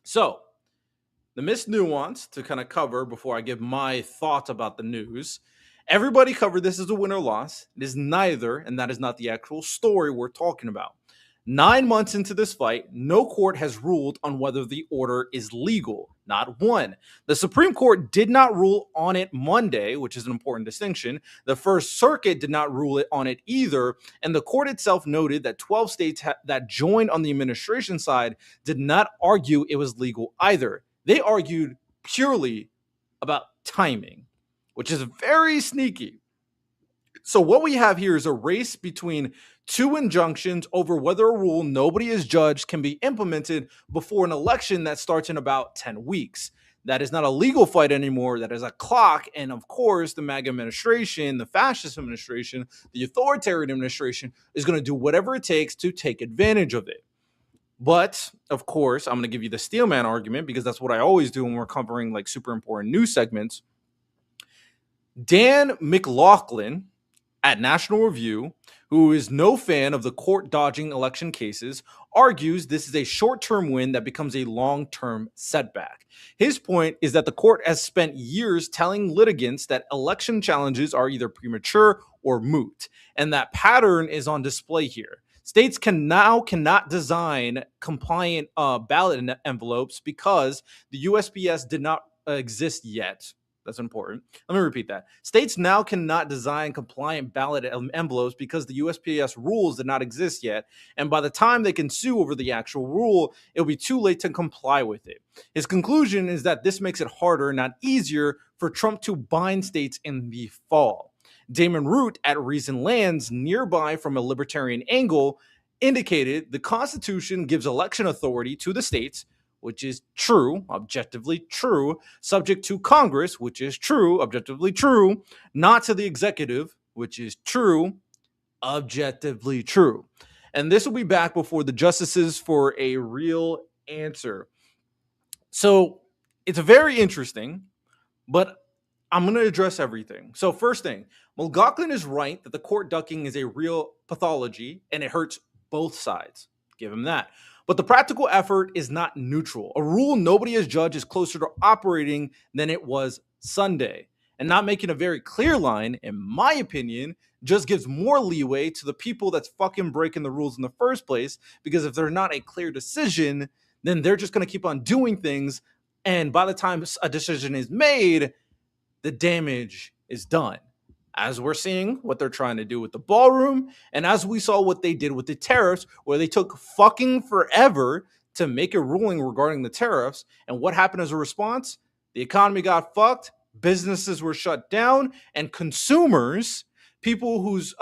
Speaker 1: So, the Miss Nuanced to kind of cover before I give my thoughts about the news. Everybody covered this as a win or loss. It is neither, and that is not the actual story we're talking about. 9 months into this fight, no court has ruled on whether the order is legal. Not one. The Supreme Court did not rule on it Monday, which is an important distinction. The First Circuit did not rule on it either. And the court itself noted that 12 states that joined on the administration side did not argue it was legal either. They argued purely about timing, which is very sneaky. So what we have here is a race between two injunctions over whether a rule nobody is judged can be implemented before an election that starts in about 10 weeks. That is not a legal fight anymore. That is a clock. And of course, the MAGA administration, the fascist administration, the authoritarian administration is going to do whatever it takes to take advantage of it. But, of course, I'm going to give you the Steelman argument because that's what I always do when we're covering like super important news segments. Dan McLaughlin at National Review, who is no fan of the court-dodging election cases, argues this is a short-term win that becomes a long-term setback. His point is that the court has spent years telling litigants that election challenges are either premature or moot, and that pattern is on display here. States cannot design compliant ballot envelopes because the USPS did not exist yet. That's important. Let me repeat that. States now cannot design compliant ballot envelopes because the USPS rules did not exist yet. And by the time they can sue over the actual rule, it'll be too late to comply with it. His conclusion is that this makes it harder, not easier, for Trump to bind states in the fall. Damon Root at Reason Lands, nearby from a libertarian angle, indicated the Constitution gives election authority to the states, which is true, objectively true, subject to Congress, which is true, objectively true, not to the executive, which is true, objectively true. And this will be back before the justices for a real answer. So it's very interesting, but I'm going to address everything. So first thing, McLaughlin is right that the court ducking is a real pathology and it hurts both sides. Give him that. But the practical effort is not neutral. A rule nobody has judged is closer to operating than it was Sunday. And not making a very clear line, in my opinion, just gives more leeway to the people that's fucking breaking the rules in the first place. Because if they're not a clear decision, then they're just going to keep on doing things. And by the time a decision is made, the damage is done. As we're seeing what they're trying to do with the ballroom, and as we saw what they did with the tariffs, where they took fucking forever to make a ruling regarding the tariffs. And what happened as a response? The economy got fucked, businesses were shut down, and consumers, people whose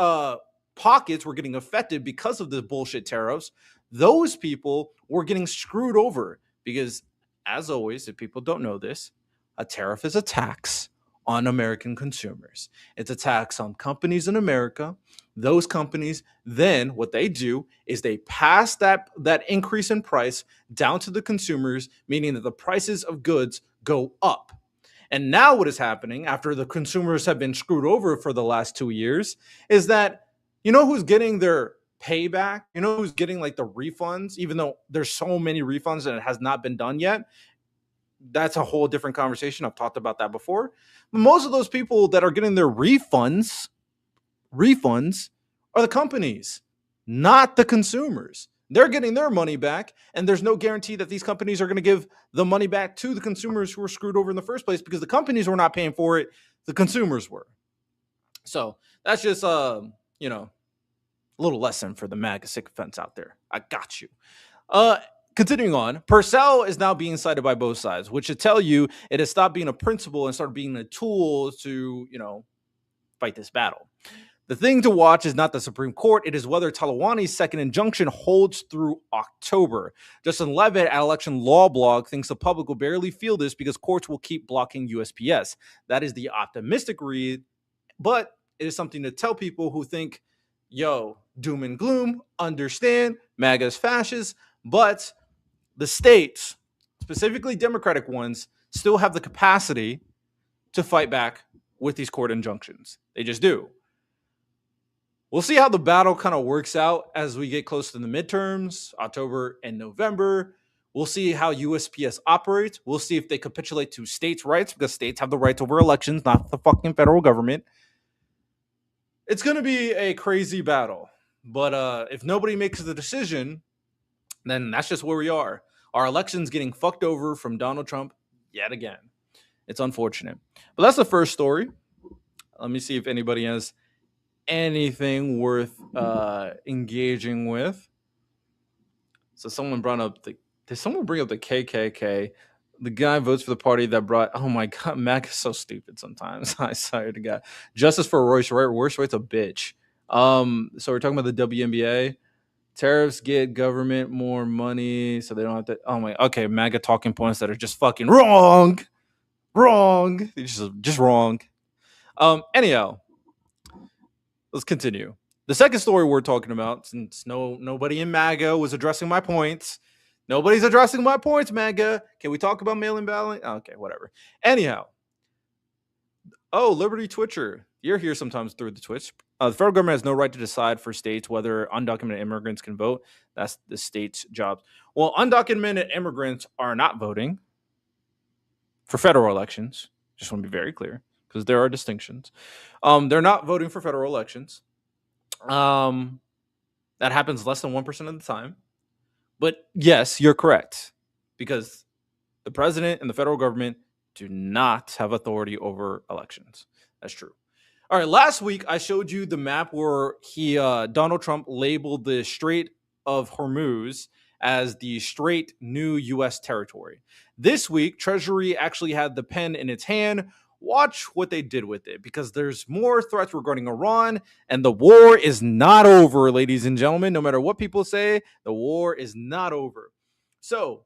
Speaker 1: pockets were getting affected because of the bullshit tariffs, those people were getting screwed over. Because, as always, if people don't know this, a tariff is a tax on American consumers. It's a tax on companies in America. Those companies, then what they do is they pass that increase in price down to the consumers, meaning that the prices of goods go up. And now what is happening after the consumers have been screwed over for the last 2 years is that, you know who's getting their payback. You know who's getting like the refunds, even though there's so many refunds and it has not been done yet? That's a whole different conversation. I've talked about that before. Most of those people that are getting their refunds are the companies, not the consumers. They're getting their money back, and there's no guarantee that these companies are going to give the money back to the consumers who were screwed over in the first place, because the companies were not paying for it, the consumers were. So that's just a little lesson for the MAGA sycophants out there. I got you. Continuing on, Purcell is now being cited by both sides, which should tell you it has stopped being a principle and started being a tool to, fight this battle. The thing to watch is not the Supreme Court. It is whether Talawani's second injunction holds through October. Justin Levitt at Election Law Blog thinks the public will barely feel this because courts will keep blocking USPS. That is the optimistic read, but it is something to tell people who think, doom and gloom, understand, MAGA is fascist, but the states, specifically Democratic ones, still have the capacity to fight back with these court injunctions. They just do. We'll see how the battle kind of works out as we get close to the midterms, October and November. We'll see how USPS operates. We'll see if they capitulate to states' rights, because states have the rights over elections, not the fucking federal government. It's going to be a crazy battle. But if nobody makes the decision, then that's just where we are. Our election's getting fucked over from Donald Trump yet again. It's unfortunate. But that's the first story. Let me see if anybody has anything worth engaging with. So someone brought up did someone bring up the KKK? The guy votes for the party that brought, oh my God, Mac is so stupid sometimes. I sorry to God. Justice for Royce Wright. Royce Wright's a bitch. So we're talking about the WNBA. Tariffs get government more money, so they don't have to. Oh my, okay, MAGA talking points that are just fucking wrong. Just wrong. Anyhow, let's continue. The second story we're talking about, since nobody in MAGA was addressing my points. Nobody's addressing my points, MAGA. Can we talk about mail-in balloting? Okay, whatever. Anyhow. Oh, Liberty Twitcher. You're here sometimes through the Twitch. The federal government has no right to decide for states whether undocumented immigrants can vote. That's the state's job. Well, undocumented immigrants are not voting for federal elections. Just want to be very clear, because there are distinctions. They're not voting for federal elections. That happens less than 1% of the time. But yes, you're correct, because the president and the federal government do not have authority over elections. That's true. All right, last week I showed you the map where Donald Trump labeled the Strait of Hormuz as the Strait New U.S. territory. This week, Treasury actually had the pen in its hand. Watch what they did with it, because there's more threats regarding Iran, and the war is not over, ladies and gentlemen. No matter what people say, the war is not over. So,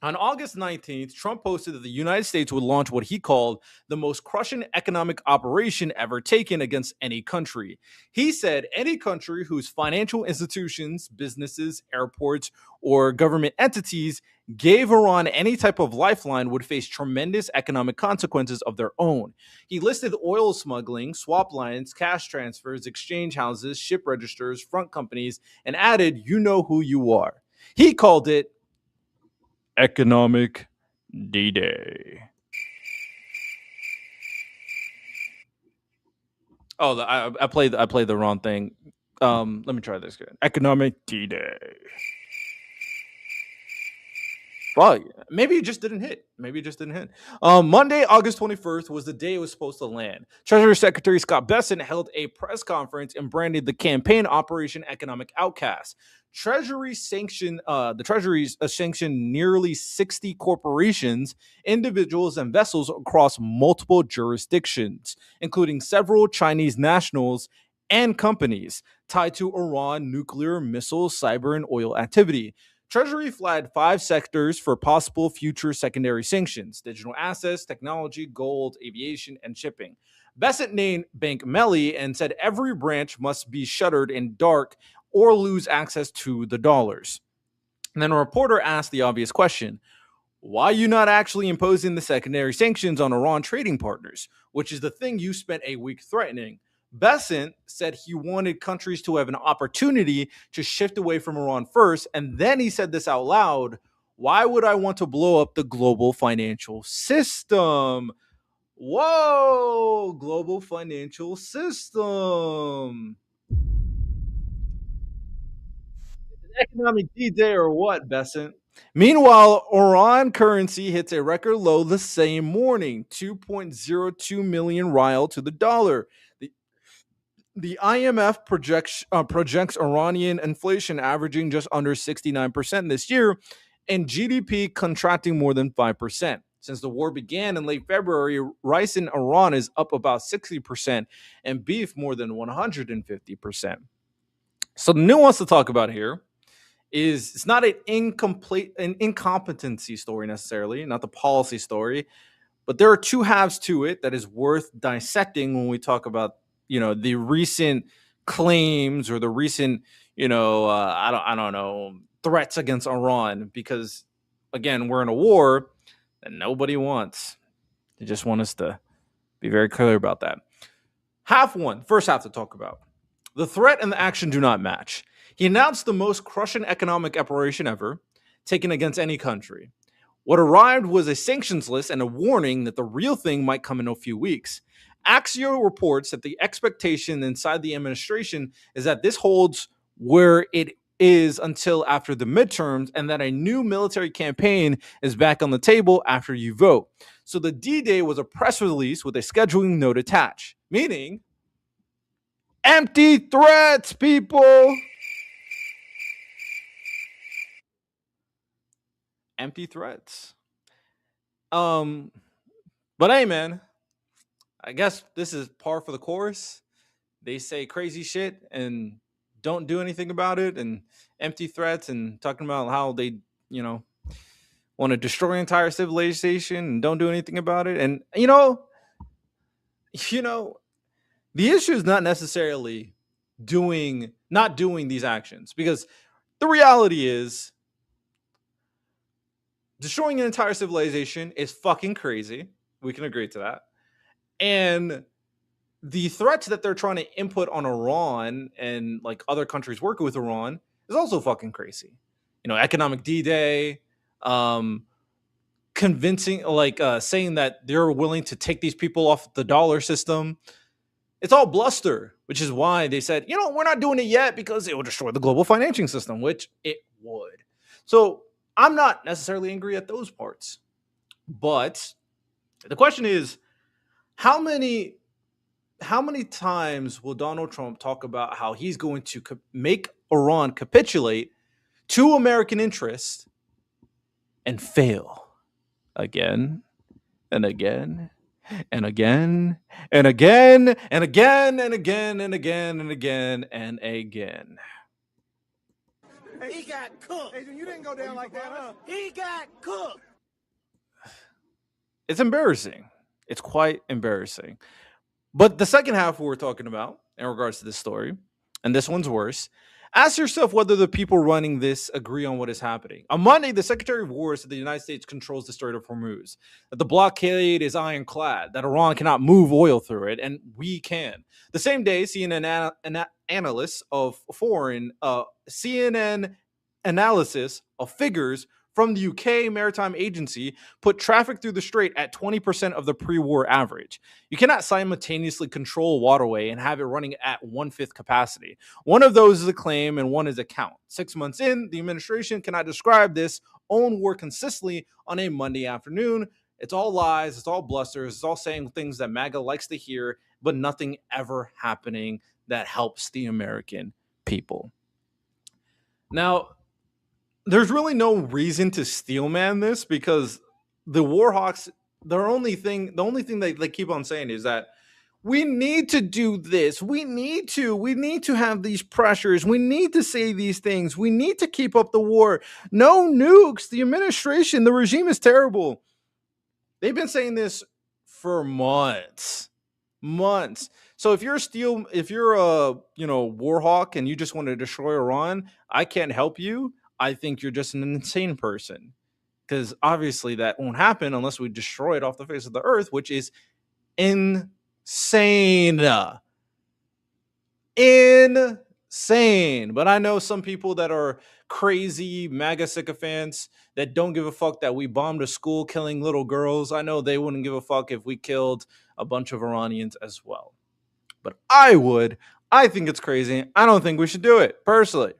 Speaker 1: on August 19th, Trump posted that the United States would launch what he called the most crushing economic operation ever taken against any country. He said any country whose financial institutions, businesses, airports, or government entities gave Iran any type of lifeline would face tremendous economic consequences of their own. He listed oil smuggling, swap lines, cash transfers, exchange houses, ship registers, front companies, and added, "You know who you are." He called it Economic D-Day. Oh, I played the wrong thing. Let me try this again. Economic D-Day. Well, maybe it just didn't hit. Monday, August 21st was the day it was supposed to land. Treasury Secretary Scott Bessent held a press conference and branded the campaign Operation Economic Outcast. The Treasury sanctioned nearly 60 corporations, individuals, and vessels across multiple jurisdictions, including several Chinese nationals and companies tied to Iran nuclear, missile, cyber, and oil activity. Treasury flagged 5 sectors for possible future secondary sanctions: digital assets, technology, gold, aviation, and shipping. Bessent named Bank Melli and said every branch must be shuttered in dark or lose access to the dollars. And then a reporter asked the obvious question: why are you not actually imposing the secondary sanctions on Iran trading partners, which is the thing you spent a week threatening? Besant said he wanted countries to have an opportunity to shift away from Iran first. And then he said this out loud: why would I want to blow up the global financial system? Whoa, global financial system. Economic D-Day or what, Besant? Meanwhile, Iran currency hits a record low the same morning, 2.02 million rial to the dollar. The IMF projects Iranian inflation averaging just under 69% this year and GDP contracting more than 5%. Since the war began in late February, rice in Iran is up about 60% and beef more than 150%. So the nuance to talk about here is it's not an incompetency story necessarily, not the policy story, but there are two halves to it that is worth dissecting when we talk about, the recent claims or the recent, I don't know, threats against Iran, because again, we're in a war that nobody wants. They just want us to be very clear about that. First half to talk about. The threat and the action do not match. He announced the most crushing economic operation ever taken against any country. What arrived was a sanctions list and a warning that the real thing might come in a few weeks. Axios reports that the expectation inside the administration is that this holds where it is until after the midterms, and that a new military campaign is back on the table after you vote. So the D-Day was a press release with a scheduling note attached, meaning empty threats, people. Empty threats. But hey, man, I guess this is par for the course. They say crazy shit and don't do anything about it, and empty threats and talking about how they, want to destroy entire civilization and don't do anything about it. And the issue is not necessarily not doing these actions, because the reality is destroying an entire civilization is fucking crazy. We can agree to that. And the threats that they're trying to input on Iran and like other countries working with Iran is also fucking crazy. Economic D-Day, convincing, saying that they're willing to take these people off the dollar system. It's all bluster, which is why they said, we're not doing it yet because it will destroy the global financing system, which it would. So I'm not necessarily angry at those parts. But the question is, how many times will Donald Trump talk about how he's going to make Iran capitulate to American interests and fail again and again and again and again and again and again and again and again and again?
Speaker 5: He got cooked. Hey, you didn't go down like that, huh? He got cooked.
Speaker 1: It's embarrassing. It's quite embarrassing. But the second half we're talking about in regards to this story, and this one's worse, ask yourself whether the people running this agree on what is happening. On Monday, the Secretary of War said the United States controls the Strait of Hormuz, that the blockade is ironclad, that Iran cannot move oil through it, and we can. The same day, CNN analysis of figures from the UK Maritime Agency put traffic through the strait at 20% of the pre-war average. You cannot simultaneously control a waterway and have it running at 1/5 capacity. One of those is a claim and one is a count. 6 months in, the administration cannot describe this own war consistently on a Monday afternoon. It's all lies, it's all blusters, it's all saying things that MAGA likes to hear, but nothing ever happening that helps the American people. Now, there's really no reason to steelman this, because the Warhawks, the only thing they keep on saying is that we need to do this. We need to have these pressures. We need to say these things. We need to keep up the war. No nukes. The administration, the regime is terrible. They've been saying this for months. So if you're a Warhawk and you just want to destroy Iran, I can't help you. I think you're just an insane person, because obviously that won't happen unless we destroy it off the face of the earth, which is insane. insane. But I know some people that are crazy MAGA sycophants that don't give a fuck that we bombed a school killing little girls. I know they wouldn't give a fuck if we killed a bunch of Iranians as well. But I would. I think it's crazy. I don't think we should do it, personally.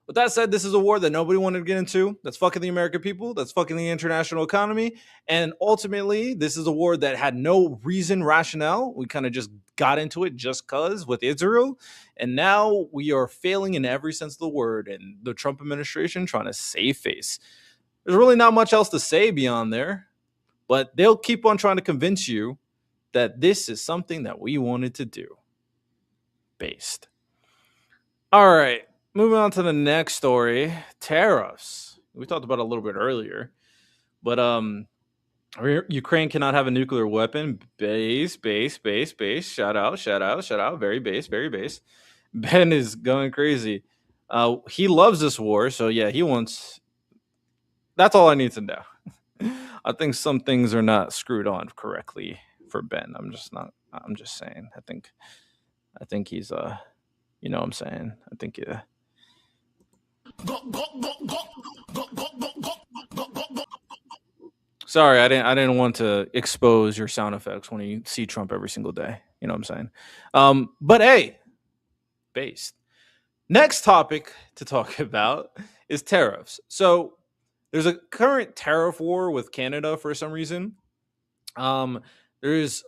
Speaker 1: With that said, this is a war that nobody wanted to get into. That's fucking the American people. That's fucking the international economy. And ultimately, this is a war that had no reason, rationale. We kind of just got into it just cause with Israel. And now we are failing in every sense of the word. And the Trump administration trying to save face. There's really not much else to say beyond there. But they'll keep on trying to convince you that this is something that we wanted to do. Based. All right. Moving on to the next story, tariffs. We talked about it a little bit earlier, but Ukraine cannot have a nuclear weapon. Base. Shout out. Very base. Ben is going crazy. He loves this war, so yeah, he wants. That's all I need to know. I think some things are not screwed on correctly for Ben. I'm just saying. I think he's you know what I'm saying. I think yeah. Sorry, I didn't want to expose your sound effects when you see Trump every single day. You know what I'm saying? But hey, based. Next topic to talk about is tariffs. So there's a current tariff war with Canada for some reason. There's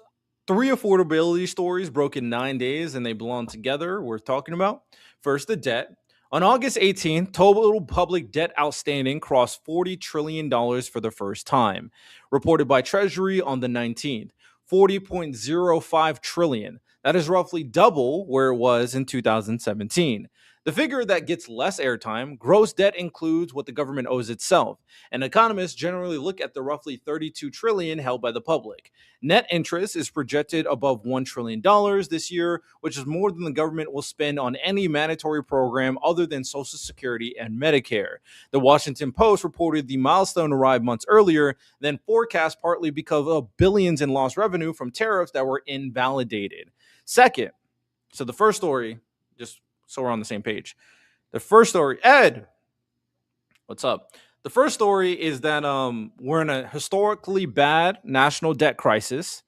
Speaker 1: 3 affordability stories broke in 9 days, and they belong together. We're talking about first the debt. On August 18th, total public debt outstanding crossed $40 trillion for the first time, reported by Treasury on the 19th. $40.05 trillion. That is roughly double where it was in 2017. The figure that gets less airtime, gross debt, includes what the government owes itself, and economists generally look at the roughly $32 trillion held by the public. Net interest is projected above $1 trillion this year, which is more than the government will spend on any mandatory program other than Social Security and Medicare. The Washington Post reported the milestone arrived months earlier than forecast, partly because of billions in lost revenue from tariffs that were invalidated. Second, so the first story, just so we're on the same page. The first story, Ed, what's up? The first story is that we're in a historically bad national debt crisis.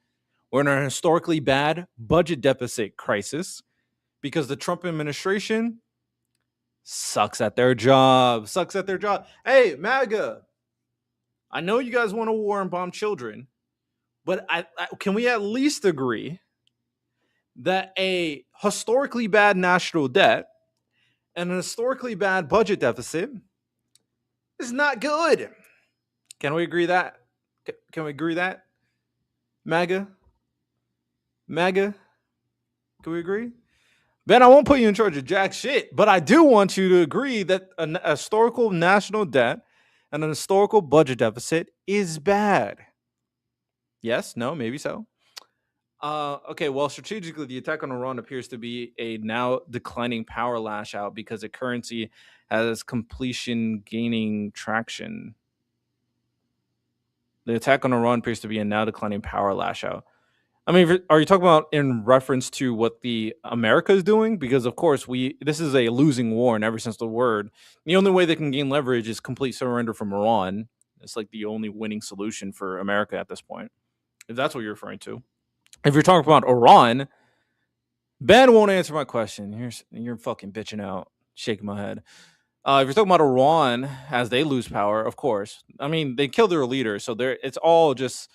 Speaker 1: We're in a historically bad budget deficit crisis because the Trump administration sucks at their job. Hey, MAGA, I know you guys want to war and bomb children, but can we at least agree that a historically bad national debt and an historically bad budget deficit is not good? Can we agree that? Can we agree that? MAGA? Can we agree? Ben, I won't put you in charge of jack shit, but I do want you to agree that a historical national debt and an historical budget deficit is bad. Yes? No? Maybe so. Okay, well, strategically, the attack on Iran appears to be a now declining power lash out because the currency has completion gaining traction. The attack on Iran appears to be a now declining power lash out. I mean, are you talking about in reference to what the America is doing? Because of course this is a losing war in every sense of the word. The only way they can gain leverage is complete surrender from Iran. It's like the only winning solution for America at this point, if that's what you're referring to. If you're talking about Iran, Ben won't answer my question. You're fucking bitching out, shaking my head. If you're talking about Iran as they lose power, of course. I mean, they killed their leader, so it's all just,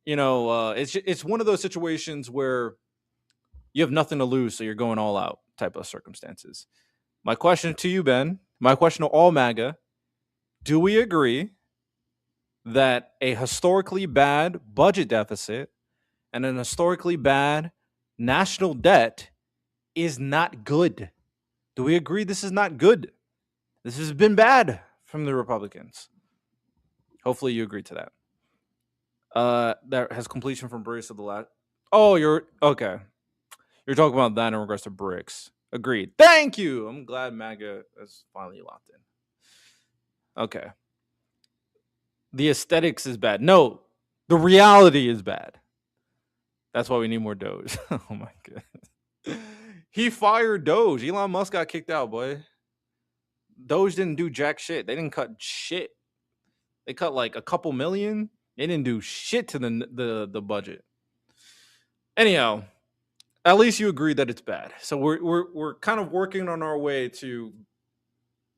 Speaker 1: it's one of those situations where you have nothing to lose, so you're going all out type of circumstances. My question to you, Ben, my question to all MAGA, do we agree that a historically bad budget deficit and an historically bad national debt is not good? Do we agree this is not good? This has been bad from the Republicans. Hopefully you agree to that. That has completion from BRICS of the last. Oh, you're okay. You're talking about that in regards to BRICS. Agreed. Thank you. I'm glad MAGA is finally locked in. Okay. The aesthetics is bad. No, the reality is bad. That's why we need more Doge. Oh my god. He fired Doge. Elon Musk got kicked out, boy. Doge didn't do jack shit. They didn't cut shit. They cut like a couple million. They didn't do shit to the budget. Anyhow, at least you agree that it's bad. So we're kind of working on our way to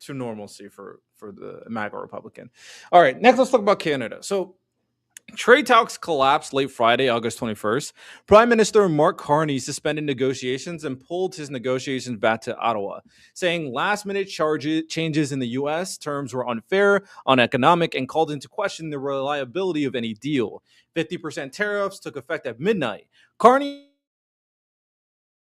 Speaker 1: normalcy for the MAGA Republican. All right, next let's talk about Canada. So trade talks collapsed late Friday, August 21st. Prime Minister Mark Carney suspended negotiations and pulled his negotiations back to Ottawa, saying last-minute changes in the U.S. terms were unfair, uneconomic, and called into question the reliability of any deal. 50% tariffs took effect at midnight. Carney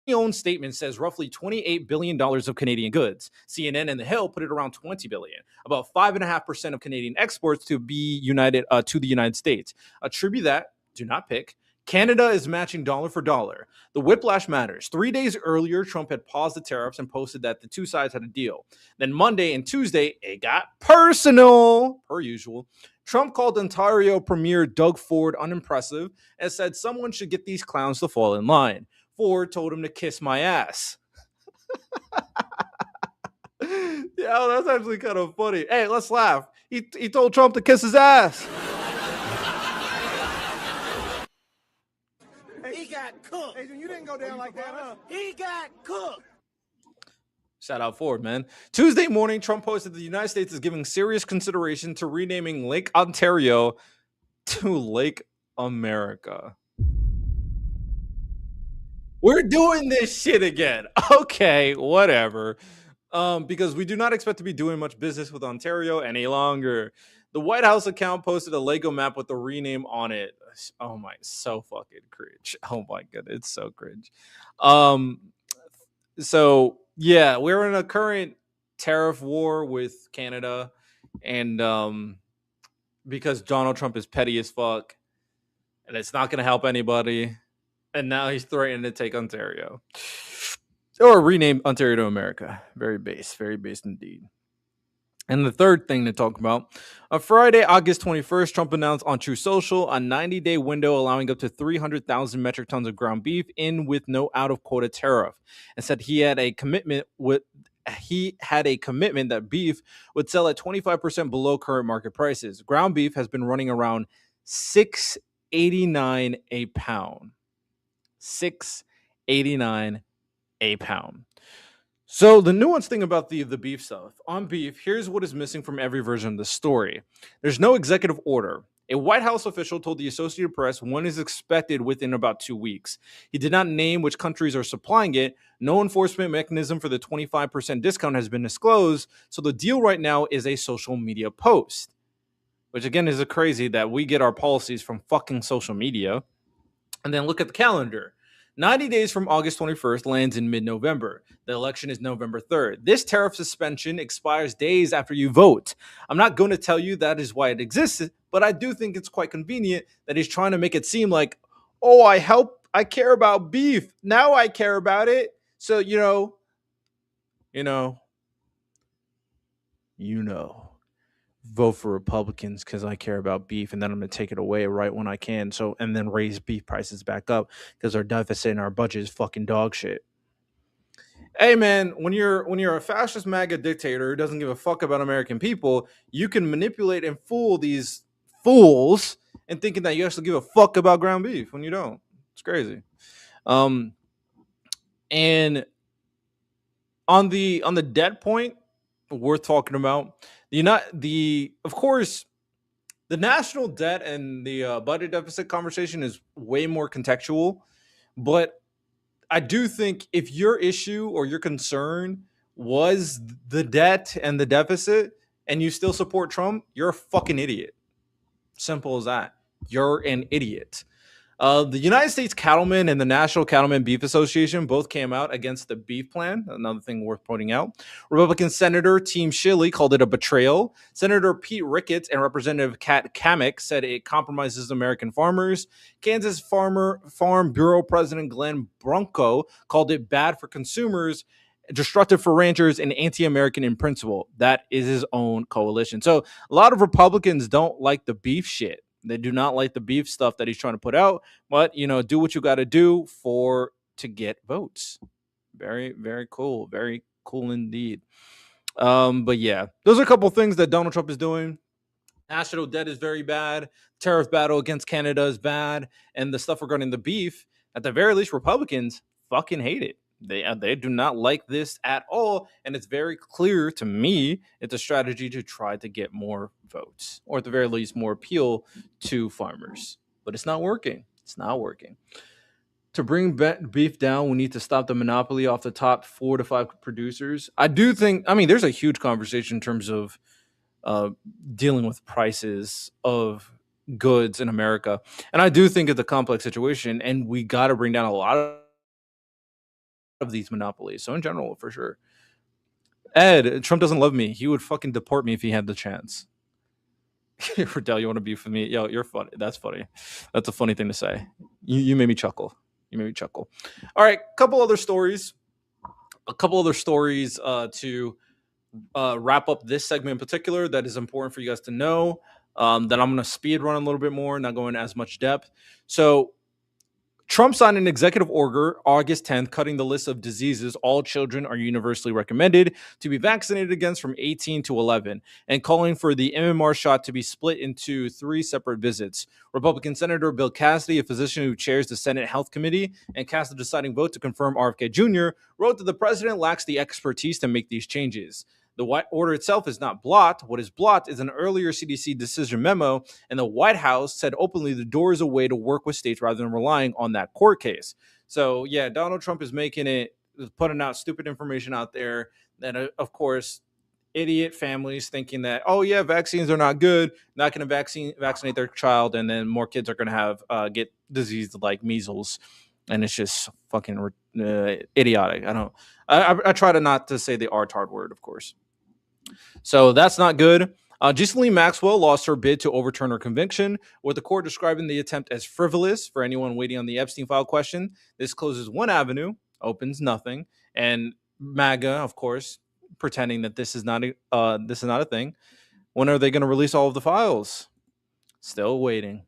Speaker 1: own statement says roughly $28 billion of Canadian goods. CNN and The Hill put it around $20 billion, about 5.5% of Canadian exports to the United States. Attribute that, do not pick. Canada is matching dollar for dollar. The whiplash matters. 3 days earlier, Trump had paused the tariffs and posted that the two sides had a deal. Then Monday and Tuesday, it got personal, per usual. Trump called Ontario Premier Doug Ford unimpressive and said someone should get these clowns to fall in line. Ford told him to kiss my ass. Yeah, that's actually kind of funny. Hey, let's laugh. He told Trump to kiss his ass.
Speaker 5: He got cooked. Hey, you didn't go down like that, huh? He got cooked.
Speaker 1: Shout out Ford, man. Tuesday morning, Trump posted the United States is giving serious consideration to renaming Lake Ontario to Lake America. We're doing this shit again. Okay, whatever. Because we do not expect to be doing much business with Ontario any longer. The White House account posted a Lego map with the rename on it. Oh my, so fucking cringe. Oh my god, it's so cringe. So yeah, we're in a current tariff war with Canada, and because Donald Trump is petty as fuck, and it's not gonna help anybody. And now he's threatening to take Ontario. Or rename Ontario to America. Very base indeed. And the third thing to talk about, on Friday, August 21st, Trump announced on True Social a 90-day window allowing up to 300,000 metric tons of ground beef in with no out-of-quota tariff, and said he had a commitment that beef would sell at 25% below current market prices. Ground beef has been running around $6.89 a pound. $6.89 a pound. So the nuanced thing about the beef stuff, on beef, here's what is missing from every version of the story. There's no executive order. A White House official told the Associated Press one is expected within about 2 weeks. He did not name which countries are supplying it. No enforcement mechanism for the 25% discount has been disclosed. So the deal right now is a social media post, which again is crazy that we get our policies from fucking social media. And then look at the calendar. 90 days from August 21st lands in mid-November. The election is November 3rd. This tariff suspension expires days after you vote. I'm not going to tell you that is why it exists, but I do think it's quite convenient that he's trying to make it seem like, oh, I care about beef. Now I care about it. So, you know, vote for Republicans because I care about beef, and then I'm going to take it away right when I can. So, and then raise beef prices back up because our deficit and our budget is fucking dog shit. Hey man, when you're a fascist MAGA dictator who doesn't give a fuck about American people, you can manipulate and fool these fools and thinking that you actually give a fuck about ground beef when you don't. It's crazy. And on the debt point worth talking about, of course, the national debt and the budget deficit conversation is way more contextual, but I do think if your issue or your concern was the debt and the deficit and you still support Trump, you're a fucking idiot. Simple as that. You're an idiot. The United States Cattlemen and the National Cattlemen Beef Association both came out against the beef plan. Another thing worth pointing out. Republican Senator Team Shilley called it a betrayal. Senator Pete Ricketts and Representative Kat Kammack said it compromises American farmers. Kansas Farm Bureau President Glenn Bronco called it bad for consumers, destructive for ranchers, and anti-American in principle. That is his own coalition. So a lot of Republicans don't like the beef shit. They do not like the beef stuff that he's trying to put out, but do what you got to do to get votes. Very, very cool. Very cool indeed. But yeah, those are a couple things that Donald Trump is doing. National debt is very bad. Tariff battle against Canada is bad. And the stuff regarding the beef, at the very least, Republicans fucking hate it. They do not like this at all. And it's very clear to me it's a strategy to try to get more votes, or at the very least, more appeal to farmers. But it's not working. It's not working. To bring beef down, we need to stop the monopoly off the top 4 to 5 producers. I do think, I mean, there's a huge conversation in terms of dealing with prices of goods in America. And I do think it's a complex situation, and we got to bring down a lot of these monopolies. So in general, for sure. Ed, Trump doesn't love me. He would fucking deport me if he had the chance. Riddell, you want to beef with me? Yo, you're funny. That's funny. That's a funny thing to say. You made me chuckle. You made me chuckle. All right, a couple other stories to wrap up this segment in particular that is important for you guys to know, that I'm going to speed run a little bit more, not going as much depth. So Trump signed an executive order August 10th, cutting the list of diseases all children are universally recommended to be vaccinated against from 18 to 11, and calling for the MMR shot to be split into 3 separate visits. Republican Senator Bill Cassidy, a physician who chairs the Senate Health Committee and cast the deciding vote to confirm RFK Jr., wrote that the president lacks the expertise to make these changes. The White Order itself is not blocked. What is blocked is an earlier CDC decision memo, and the White House said openly the door is a way to work with states rather than relying on that court case. So, yeah, Donald Trump is putting out stupid information out there that, of course, idiot families thinking that, oh, yeah, vaccines are not good, not going to vaccinate their child, and then more kids are going to have get disease like measles. And it's just fucking idiotic. I try to not to say the R-tard word, of course. So that's not good. Ghislaine Maxwell lost her bid to overturn her conviction, with the court describing the attempt as frivolous. For anyone waiting on the Epstein file question, this closes one avenue, opens nothing, and MAGA, of course, pretending that this is not a thing. When are they going to release all of the files? Still waiting.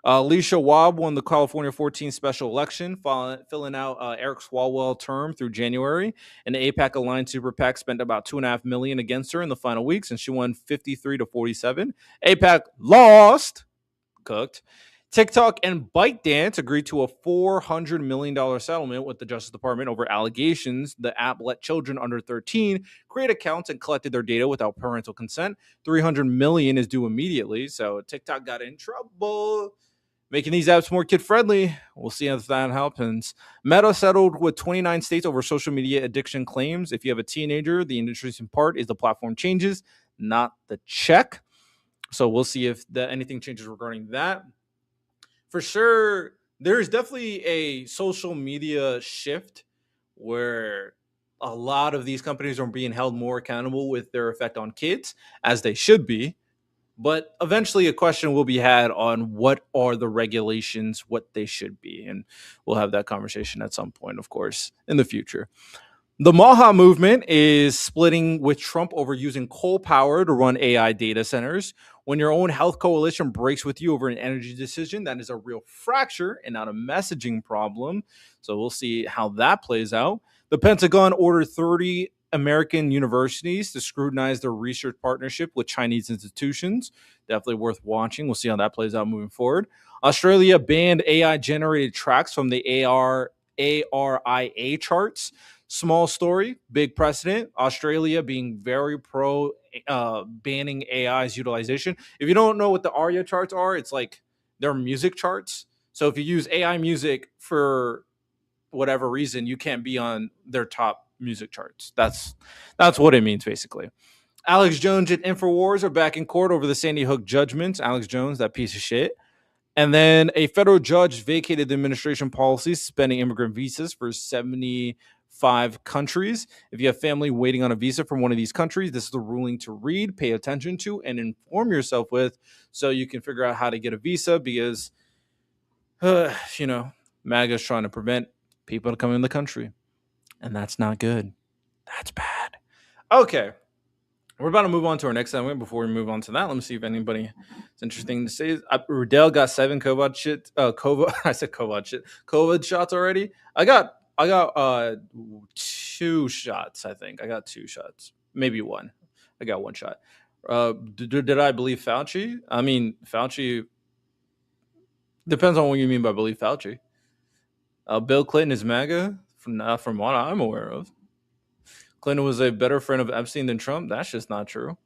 Speaker 1: Lee Schwab won the California 14 special election, filling out Eric Swalwell term through January. And the AIPAC-aligned super PAC spent about $2.5 million against her in the final weeks, and she won 53 to 47. AIPAC lost, cooked. TikTok and ByteDance agreed to a $400 million settlement with the Justice Department over allegations the app let children under 13 create accounts and collected their data without parental consent. $300 million is due immediately, so TikTok got in trouble. Making these apps more kid-friendly. We'll see if that happens. Meta settled with 29 states over social media addiction claims. If you have a teenager, the interesting part is the platform changes, not the check. So we'll see if anything changes regarding that. For sure, there's definitely a social media shift where a lot of these companies are being held more accountable with their effect on kids, as they should be. But eventually a question will be had on what are the regulations, what they should be. And we'll have that conversation at some point, of course, in the future. The MAHA movement is splitting with Trump over using coal power to run AI data centers. When your own health coalition breaks with you over an energy decision, that is a real fracture and not a messaging problem. So we'll see how that plays out. The Pentagon ordered 30 American universities to scrutinize their research partnership with Chinese institutions. Definitely worth watching. We'll see how that plays out moving forward. Australia banned AI-generated tracks from the ARIA charts. Small story, big precedent. Australia being very pro banning AI's utilization. If you don't know what the ARIA charts are, it's like they're music charts. So if you use AI music for whatever reason, you can't be on their top music charts. That's what it means, basically. Alex Jones and InfoWars are back in court over the Sandy Hook judgments. Alex Jones, that piece of shit. And then a federal judge vacated the administration policy suspending immigrant visas for 75 countries. If you have family waiting on a visa from one of these countries, this is the ruling to read, pay attention to, and inform yourself with, so you can figure out how to get a visa, because, MAGA is trying to prevent people coming in the country. And that's not good. That's bad. Okay. We're about to move on to our next segment. Before we move on to that, let me see if anybody is interesting to say. Riddell got 7 COVID shots already. I got 2 shots. I think I got 2 shots, maybe one. I got 1 shot. Did I believe Fauci? I mean, Fauci depends on what you mean by believe Fauci. Bill Clinton is MAGA, from what I'm aware of. Clinton was a better friend of Epstein than Trump. That's just not true.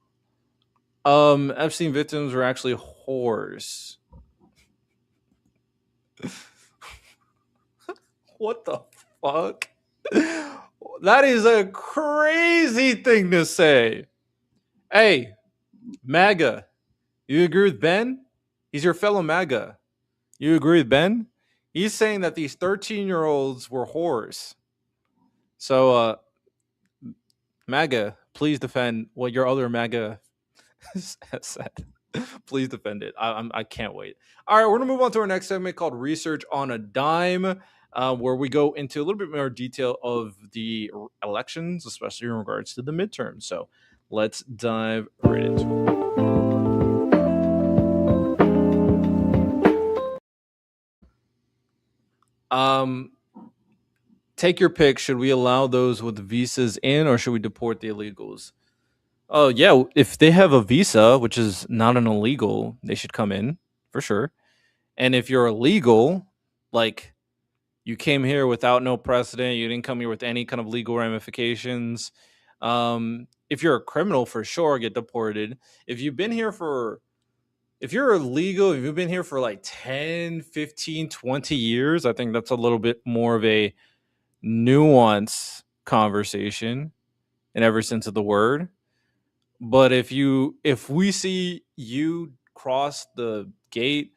Speaker 1: Epstein victims were actually whores. What the fuck? That is a crazy thing to say. Hey, MAGA, you agree with Ben? He's your fellow MAGA. You agree with Ben? He's saying that these 13-year-olds were whores. So, MAGA, please defend what your other MAGA has said. Please defend it. I can't wait. All right, we're going to move on to our next segment called Research on a Dime, where we go into a little bit more detail of the elections, especially in regards to the midterms. So let's dive right into it. Take your pick. Should we allow those with visas in, or should we deport the illegals? Oh, yeah. If they have a visa, which is not an illegal, they should come in for sure. And if you're illegal, like you came here without no precedent, you didn't come here with any kind of legal ramifications. If you're a criminal, for sure, get deported. If you've been here if you're illegal, if you've been here for like 10, 15, 20 years, I think that's a little bit more of a nuanced conversation in every sense of the word. But if we see you cross the gate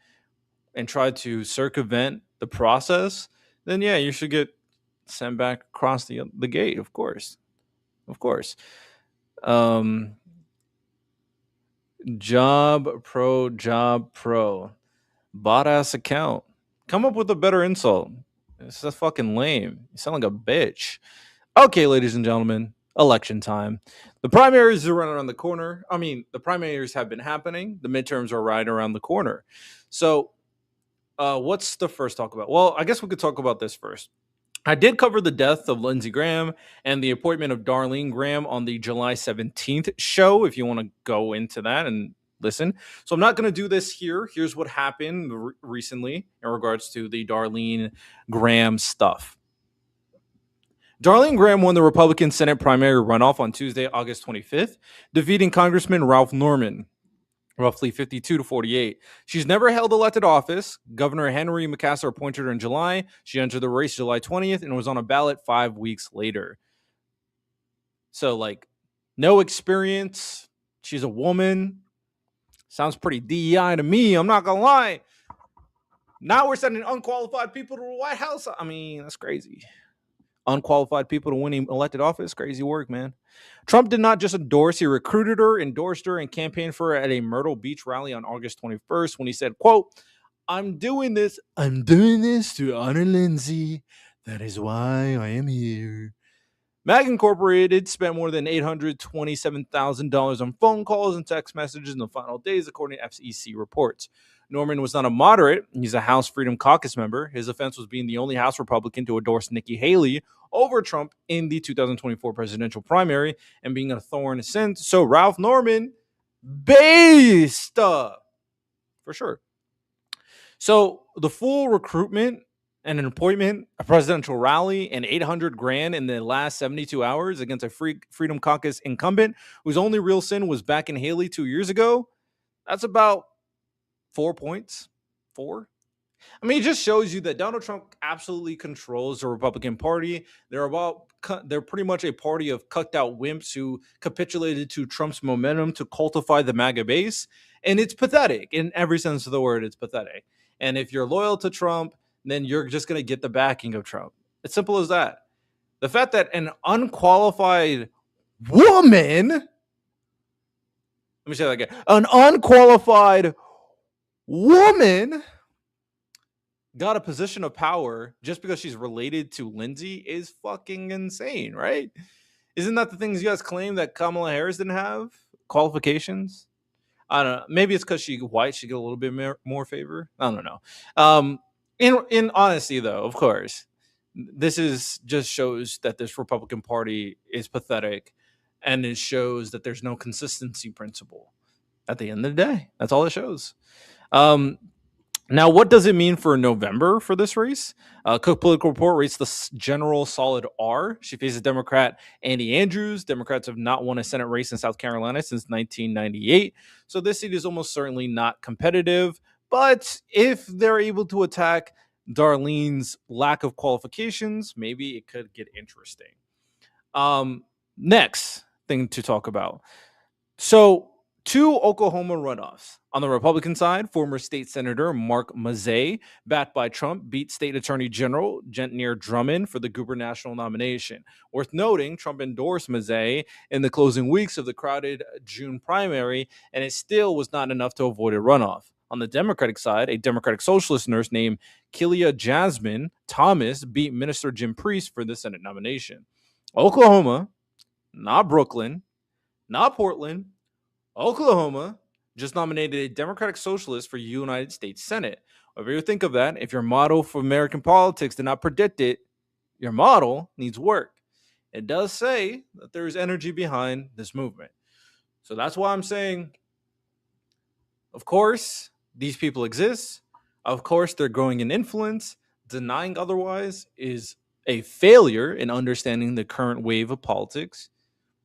Speaker 1: and try to circumvent the process, then yeah, you should get sent back across the gate, of course. Job pro. Bot ass account. Come up with a better insult. This is fucking lame. You sound like a bitch. Okay, ladies and gentlemen, election time. The primaries are right around the corner. I mean, the primaries have been happening. The midterms are right around the corner. So, what's the first talk about? Well, I guess we could talk about this first. I did cover the death of Lindsey Graham and the appointment of Darline Graham on the July 17th show, if you want to go into that and listen. So I'm not going to do this here. Here's what happened recently in regards to the Darline Graham stuff. Darline Graham won the Republican Senate primary runoff on Tuesday, August 25th, defeating Congressman Ralph Norman, roughly 52-48. She's never held elected office. Governor Henry McMaster appointed her in July. She entered the race July 20th and was on a ballot 5 weeks later. So, like, no experience. She's a woman. Sounds pretty DEI to me. I'm not going to lie. Now we're sending unqualified people to the White House. I mean, that's crazy. Unqualified people to winning elected office. Crazy work, man. Trump did not just endorse, he recruited her, endorsed her, and campaigned for her at a Myrtle Beach rally on August 21st when he said, quote, I'm doing this to honor Lindsey. That is why I am here. MAGA Incorporated spent more than $827,000 on phone calls and text messages in the final days, according to FEC reports. Norman was not a moderate. He's a House Freedom Caucus member. His offense was being the only House Republican to endorse Nikki Haley over Trump in the 2024 presidential primary and being a thorn since. So Ralph Norman, based for sure. So the full recruitment and an appointment, a presidential rally, and $800,000 in the last 72 hours against a Freedom Caucus incumbent whose only real sin was backing Haley 2 years ago. That's about 4 points. 4. I mean, it just shows you that Donald Trump absolutely controls the Republican Party. They're pretty much a party of cucked out wimps who capitulated to Trump's momentum to cultivate the MAGA base. And it's pathetic in every sense of the word. It's pathetic. And if you're loyal to Trump, then you're just going to get the backing of Trump. It's simple as that. The fact that an unqualified woman, let me say that again, an unqualified woman got a position of power just because she's related to Lindsey is fucking insane, right? Isn't that the things you guys claim that Kamala Harris didn't have? Qualifications? I don't know. Maybe it's because she's white, she get a little bit more favor. I don't know. In honesty, though, of course, this is just shows that this Republican Party is pathetic, and it shows that there's no consistency principle. At the end of the day, that's all it shows. Now, what does it mean for November for this race? Cook Political Report rates the general solid R. She faces Democrat Andy Andrews. Democrats have not won a Senate race in South Carolina since 1998. So this seat is almost certainly not competitive. But if they're able to attack Darlene's lack of qualifications, maybe it could get interesting. Next thing to talk about. So, two Oklahoma runoffs. On the Republican side, former state senator Mark Mazzei, backed by Trump, beat state attorney general Gentner Drummond for the gubernatorial nomination. Worth noting, Trump endorsed Mazzei in the closing weeks of the crowded June primary, and it still was not enough to avoid a runoff. On the Democratic side, a Democratic Socialist nurse named Kelia Jasmine Thomas beat Minister Jim Priest for the Senate nomination. Oklahoma, not Brooklyn, not Portland, Oklahoma just nominated a Democratic Socialist for United States Senate. Whatever you think of that, if your model for American politics did not predict it, your model needs work. It does say that there is energy behind this movement. So that's why I'm saying, of course, these people exist. Of course, they're growing in influence. Denying otherwise is a failure in understanding the current wave of politics.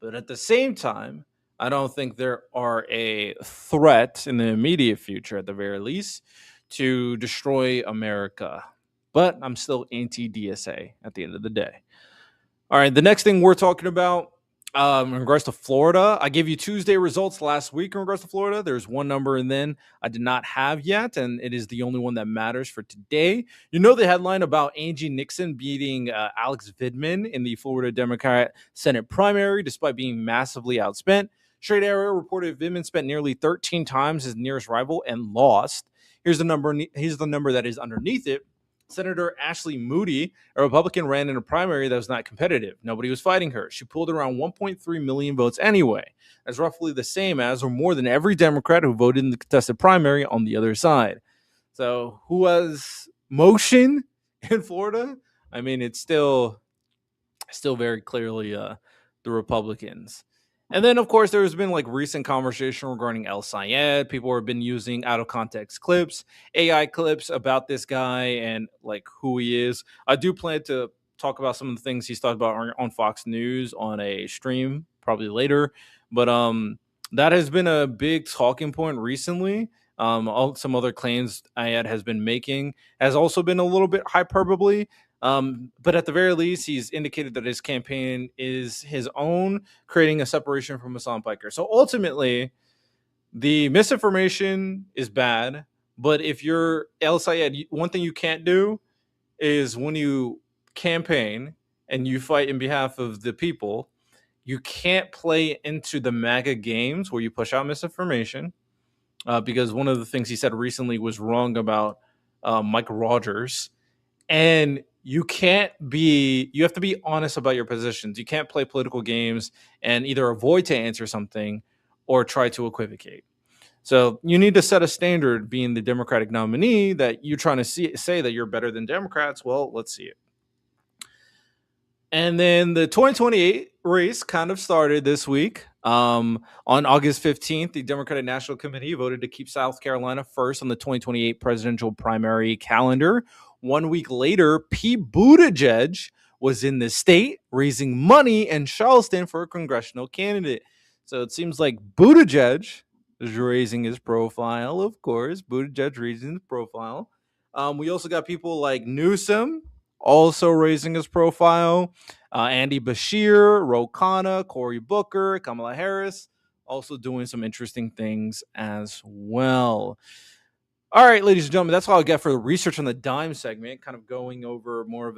Speaker 1: But at the same time, I don't think there are a threat in the immediate future, at the very least, to destroy America. But I'm still anti-DSA at the end of the day. All right, the next thing we're talking about in regards to Florida, I gave you Tuesday results last week in regards to Florida. There's one number and then I did not have yet, and it is the only one that matters for today. You know the headline about Angie Nixon beating Alex Vidman in the Florida Democrat Senate primary despite being massively outspent. Trade Area reported Vidman spent nearly 13 times his nearest rival and lost. Here's the number that is underneath it. Senator Ashley Moody, a Republican, ran in a primary that was not competitive. Nobody was fighting her. She pulled around 1.3 million votes anyway. That's roughly the same as or more than every Democrat who voted in the contested primary on the other side. So who has motion in Florida? I mean, it's still very clearly the Republicans. And then, of course, there's been like recent conversation regarding El Sayed. People have been using out of context clips, AI clips about this guy and like who he is. I do plan to talk about some of the things he's talked about on Fox News on a stream probably later. But that has been a big talking point recently. Some other claims Ayad has been making has also been a little bit hyperbole. But at the very least, he's indicated that his campaign is his own, creating a separation from Hasan Piker. So ultimately, the misinformation is bad. But if you're El Sayed, one thing you can't do is when you campaign and you fight in behalf of the people, you can't play into the MAGA games where you push out misinformation. Because one of the things he said recently was wrong about Mike Rogers. And you have to be honest about your positions. You can't play political games and either avoid to answer something or try to equivocate. So you need to set a standard being the Democratic nominee that you're trying to say that you're better than Democrats. Well, let's see it. And then the 2028 race kind of started this week. On August 15th, the Democratic National Committee voted to keep South Carolina first on the 2028 presidential primary calendar. 1 week later, Pete Buttigieg was in the state raising money in Charleston for a congressional candidate. So it seems like Buttigieg is raising his profile, of course. Buttigieg raising his profile. We also got people like Newsom also raising his profile. Andy Beshear, Ro Khanna, Cory Booker, Kamala Harris also doing some interesting things as well. All right, ladies and gentlemen, that's all I got for the research on the dime segment, kind of going over more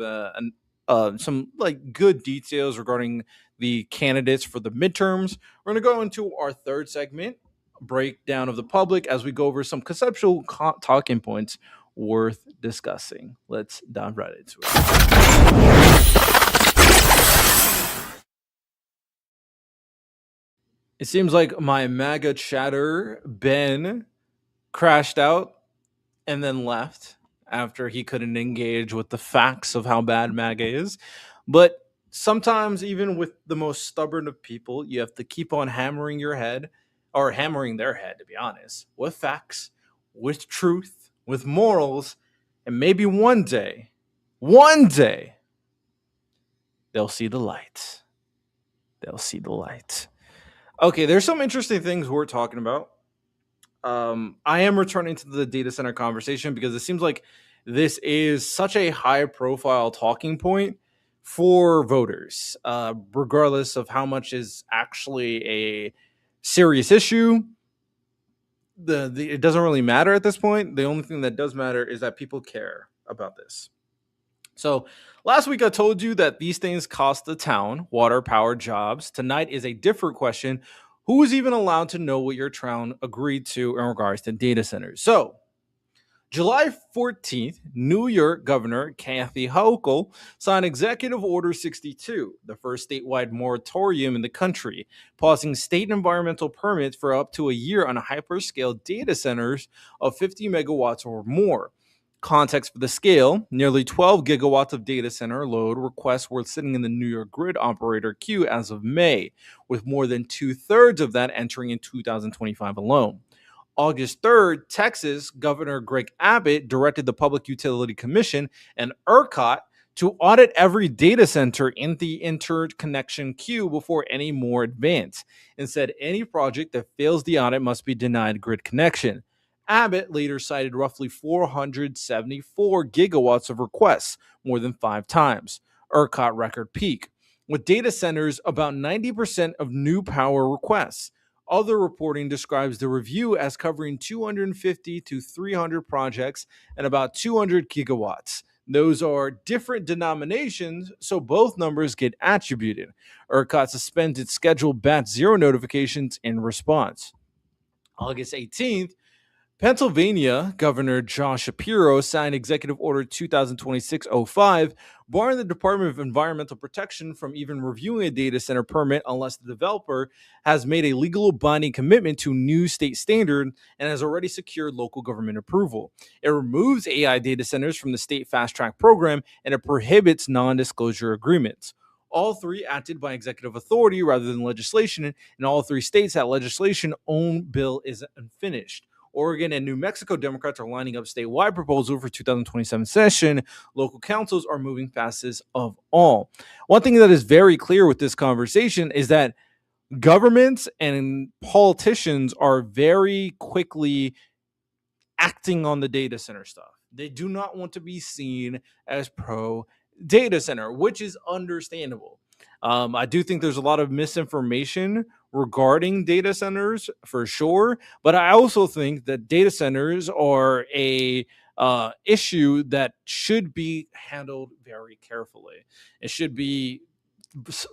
Speaker 1: of some like good details regarding the candidates for the midterms. We're going to go into our third segment, breakdown of the public, as we go over some conceptual talking points worth discussing. Let's dive right into it. It seems like my MAGA chatter, Ben, crashed out and then left after he couldn't engage with the facts of how bad MAGA is. But sometimes, even with the most stubborn of people, you have to keep on hammering your head, or hammering their head, to be honest, with facts, with truth, with morals, and maybe one day, they'll see the light. They'll see the light. Okay, there's some interesting things we're talking about. I am returning to the data center conversation because it seems like this is such a high profile talking point for voters, regardless of how much is actually a serious issue. It doesn't really matter at this point. The only thing that does matter is that people care about this. So last week I told you that these things cost the town water, power, jobs. Tonight is a different question. Who is even allowed to know what your town agreed to in regards to data centers? So July 14th, New York Governor Kathy Hochul signed Executive Order 62, the first statewide moratorium in the country, pausing state environmental permits for up to a year on hyperscale data centers of 50 megawatts or more. Context for the scale, nearly 12 gigawatts of data center load requests were sitting in the New York grid operator queue as of May, with more than 2/3 of that entering in 2025 alone. August 3rd, Texas Governor Greg Abbott directed the Public Utility Commission and ERCOT to audit every data center in the interconnection queue before any more advance, and said any project that fails the audit must be denied grid connection. Abbott later cited roughly 474 gigawatts of requests, more than 5 times, ERCOT record peak, with data centers about 90% of new power requests. Other reporting describes the review as covering 250 to 300 projects and about 200 gigawatts. Those are different denominations, so both numbers get attributed. ERCOT suspended scheduled Batch 0 notifications in response. August 18th, Pennsylvania Governor Josh Shapiro signed Executive Order 2026-05, barring the Department of Environmental Protection from even reviewing a data center permit unless the developer has made a legal binding commitment to new state standard and has already secured local government approval. It removes AI data centers from the state fast track program, and it prohibits non-disclosure agreements. All three acted by executive authority rather than legislation, and all three states that legislation own bill is unfinished. Oregon and New Mexico Democrats are lining up statewide proposal for 2027 session. Local councils are moving fastest of all. One thing that is very clear with this conversation is that governments and politicians are very quickly acting on the data center stuff. They do not want to be seen as pro data center, which is understandable. I do think there's a lot of misinformation regarding data centers for sure, but I also think that data centers are a issue that should be handled very carefully. It should be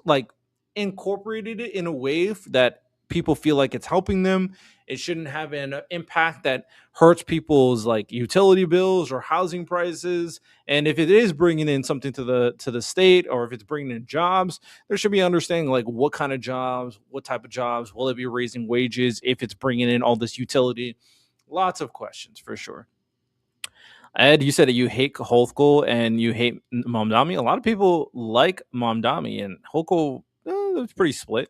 Speaker 1: like incorporated in a way that people feel like it's helping them. It shouldn't have an impact that hurts people's like utility bills or housing prices. And if it is bringing in something to the state, or if it's bringing in jobs, there should be understanding like what kind of jobs, what type of jobs, will it be raising wages if it's bringing in all this utility? Lots of questions for sure. Ed, you said that you hate Hochul and you hate Mamdani. A lot of people like Mamdani, and Hochul, it's pretty split.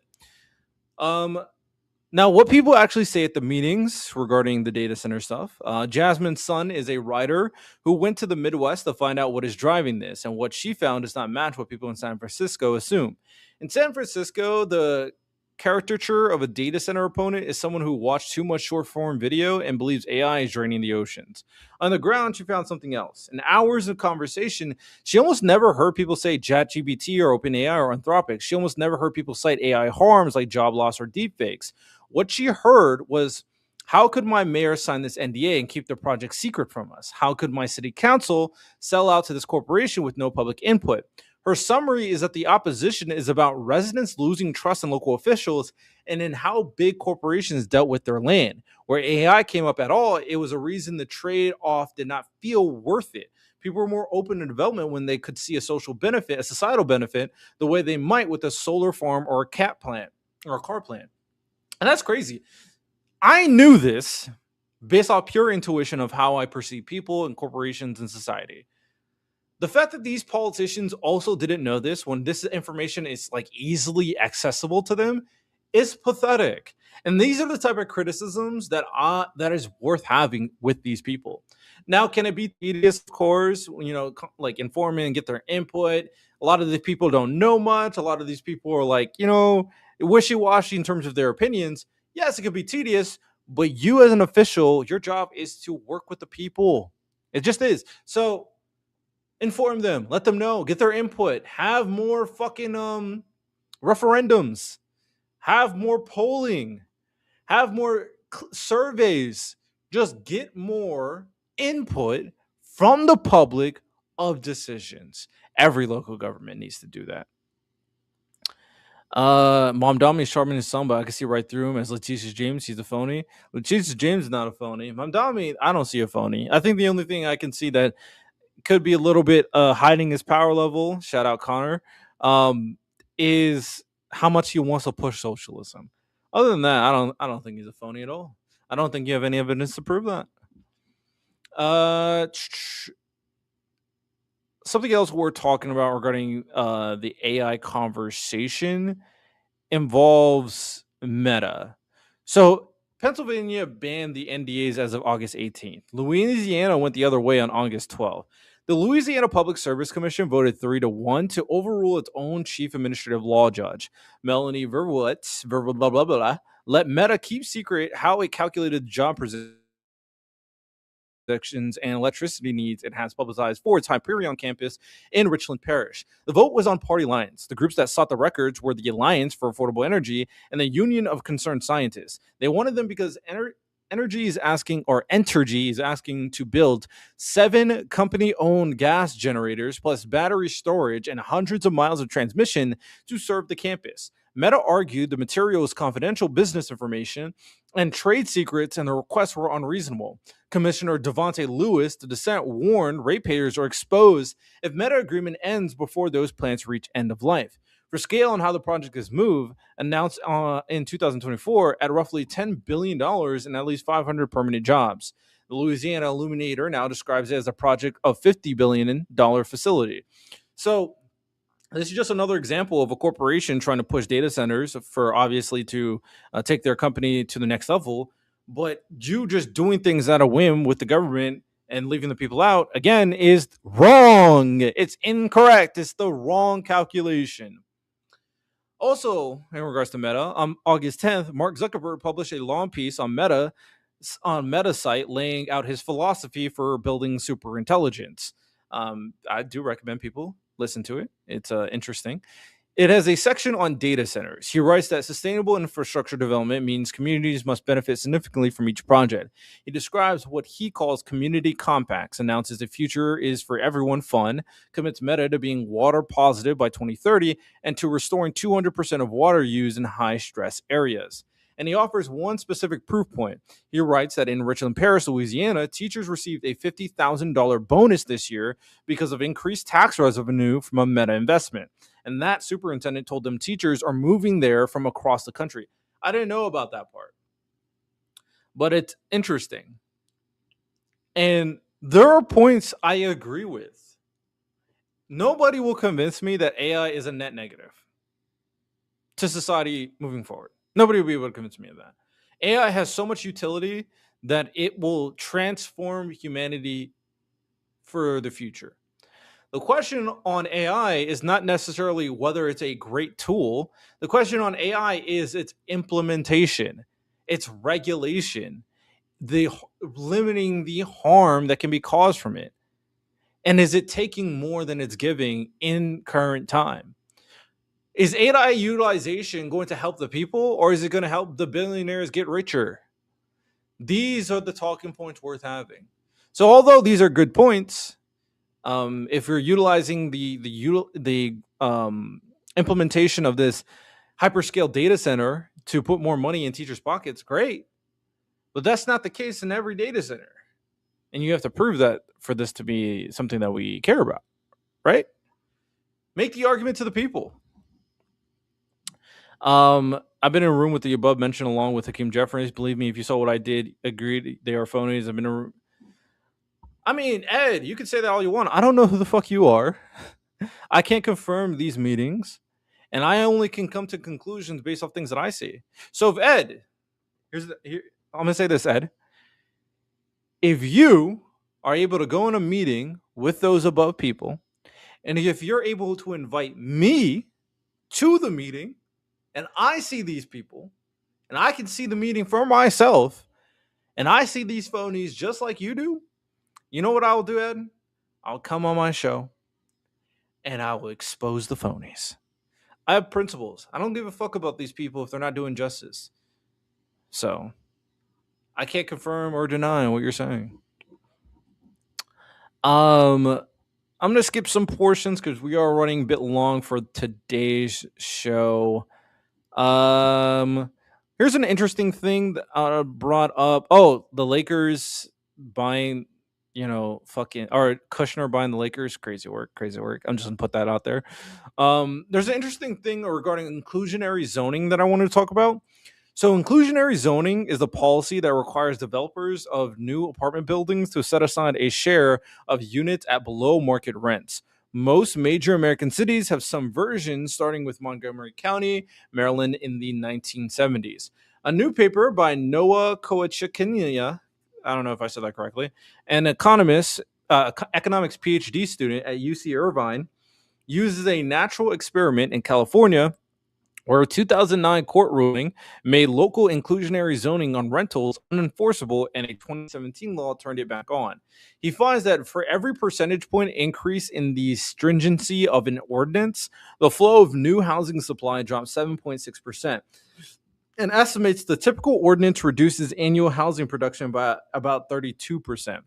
Speaker 1: Now, what people actually say at the meetings regarding the data center stuff, Jasmine's son is a writer who went to the Midwest to find out what is driving this, and what she found does not match what people in San Francisco assume. In San Francisco, the caricature of a data center opponent is someone who watched too much short form video and believes AI is draining the oceans. On the ground, she found something else. In hours of conversation, she almost never heard people say ChatGPT or OpenAI or Anthropic. She almost never heard people cite AI harms like job loss or deepfakes. What she heard was, how could my mayor sign this NDA and keep the project secret from us? How could my city council sell out to this corporation with no public input? Her summary is that the opposition is about residents losing trust in local officials and in how big corporations dealt with their land. Where AI came up at all, it was a reason the trade-off did not feel worth it. People were more open to development when they could see a social benefit, a societal benefit, the way they might with a solar farm or a cat plant or a car plant. And that's crazy. I knew this based off pure intuition of how I perceive people and corporations and society. The fact that these politicians also didn't know this when this information is like easily accessible to them is pathetic. And these are the type of criticisms that is worth having with these people. Now, can it be tedious? Of course, like informing and get their input. A lot of these people don't know much. A lot of these people are like, wishy-washy in terms of their opinions. Yes, it could be tedious, but you as an official, your job is to work with the people. It just is. So inform them, let them know, get their input, have more fucking referendums, have more polling, have more surveys. Just get more input from the public of decisions. Every local government needs to do that. Mom Dami is sharpening his son, but I can see right through him as Letitia James. He's a phony. Letitia James is not a phony. Mom Dami, I don't see a phony. I think the only thing I can see that could be a little bit hiding his power level, shout out Connor, is how much he wants to push socialism. Other than that, I don't think he's a phony at all. I don't think you have any evidence to prove that. Something else we're talking about regarding the AI conversation involves Meta. So Pennsylvania banned the NDAs as of August 18th. Louisiana went the other way on August 12th. The Louisiana Public Service Commission voted 3-1 to overrule its own chief administrative law judge, Melanie Verwitz, let Meta keep secret how it calculated job and electricity needs it has publicized for its Hyperion campus in Richland Parish. The vote was on party lines. The groups that sought the records were the Alliance for Affordable Energy and the Union of Concerned Scientists. They wanted them because Entergy is asking to build 7 company-owned gas generators plus battery storage and hundreds of miles of transmission to serve the campus. Meta argued the material is confidential business information and trade secrets, and the requests were unreasonable. Commissioner Devontae Lewis, the dissent, warned ratepayers are exposed if Meta agreement ends before those plants reach end of life. For scale on how the project is moved, announced in 2024 at roughly $10 billion and at least 500 permanent jobs. The Louisiana Illuminator now describes it as a project of $50 billion facility. So this is just another example of a corporation trying to push data centers for obviously to take their company to the next level. But you just doing things at a whim with the government and leaving the people out, again, is wrong. It's incorrect. It's the wrong calculation. Also, in regards to Meta, on August 10th, Mark Zuckerberg published a long piece on Meta site laying out his philosophy for building superintelligence. I do recommend people listen to it. It's interesting. It has a section on data centers. He writes that sustainable infrastructure development means communities must benefit significantly from each project. He describes what he calls community compacts, announces the future is for everyone fun, commits Meta to being water positive by 2030, and to restoring 200% of water use in high stress areas. And he offers one specific proof point. He writes that in Richland Parish, Louisiana, teachers received a $50,000 bonus this year because of increased tax revenue from a Meta investment. And that superintendent told them teachers are moving there from across the country. I didn't know about that part, but it's interesting. And there are points I agree with. Nobody will convince me that AI is a net negative to society moving forward. Nobody will be able to convince me of that. AI has so much utility that it will transform humanity for the future. The question on AI is not necessarily whether it's a great tool. The question on AI is its implementation, its regulation, the limiting the harm that can be caused from it. And is it taking more than it's giving in current time? Is AI utilization going to help the people, or is it going to help the billionaires get richer? These are the talking points worth having. So although these are good points, if you're utilizing the implementation of this hyperscale data center to put more money in teachers' pockets, great. But that's not the case in every data center. And you have to prove that for this to be something that we care about, right? Make the argument to the people. I I've been in a room with the above mentioned along with Hakeem Jeffries. Believe me, if you saw what I did, agreed they are phonies. I've been in a room. I mean, Ed, you can say that all you want. I don't know who the fuck you are. I can't confirm these meetings, and I only can come to conclusions based off things that I see. So if Ed, I'm gonna say this, Ed. If you are able to go in a meeting with those above people, and if you're able to invite me to the meeting, and I see these people, and I can see the meeting for myself, and I see these phonies just like you do, you know what I'll do, Ed? I'll come on my show, and I will expose the phonies. I have principles. I don't give a fuck about these people if they're not doing justice. So, I can't confirm or deny what you're saying. I'm gonna skip some portions because we are running a bit long for today's show. Here's an interesting thing that brought up. Oh, the Lakers buying, fucking, or Kushner buying the Lakers. Crazy work. I'm just gonna put that out there. There's an interesting thing regarding inclusionary zoning that I wanted to talk about. So, inclusionary zoning is the policy that requires developers of new apartment buildings to set aside a share of units at below market rents. Most major American cities have some versions, starting with Montgomery County, Maryland, in the 1970s. A new paper by Noah Kowachikinia, I don't know if I said that correctly, an economist, economics PhD student at UC Irvine, uses a natural experiment in California where a 2009 court ruling made local inclusionary zoning on rentals unenforceable and a 2017 law turned it back on. He finds that for every percentage point increase in the stringency of an ordinance, the flow of new housing supply drops 7.6%. And estimates the typical ordinance reduces annual housing production by about 32%.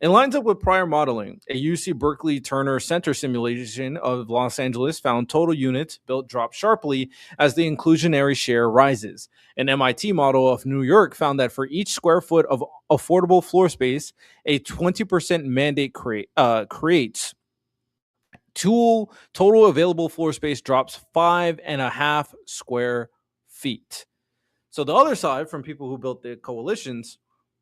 Speaker 1: It lines up with prior modeling. A UC Berkeley Turner Center simulation of Los Angeles found total units built drop sharply as the inclusionary share rises. An MIT model of New York found that for each square foot of affordable floor space, a 20% mandate creates total available floor space drops 5.5 square feet. So the other side, from people who built the coalitions,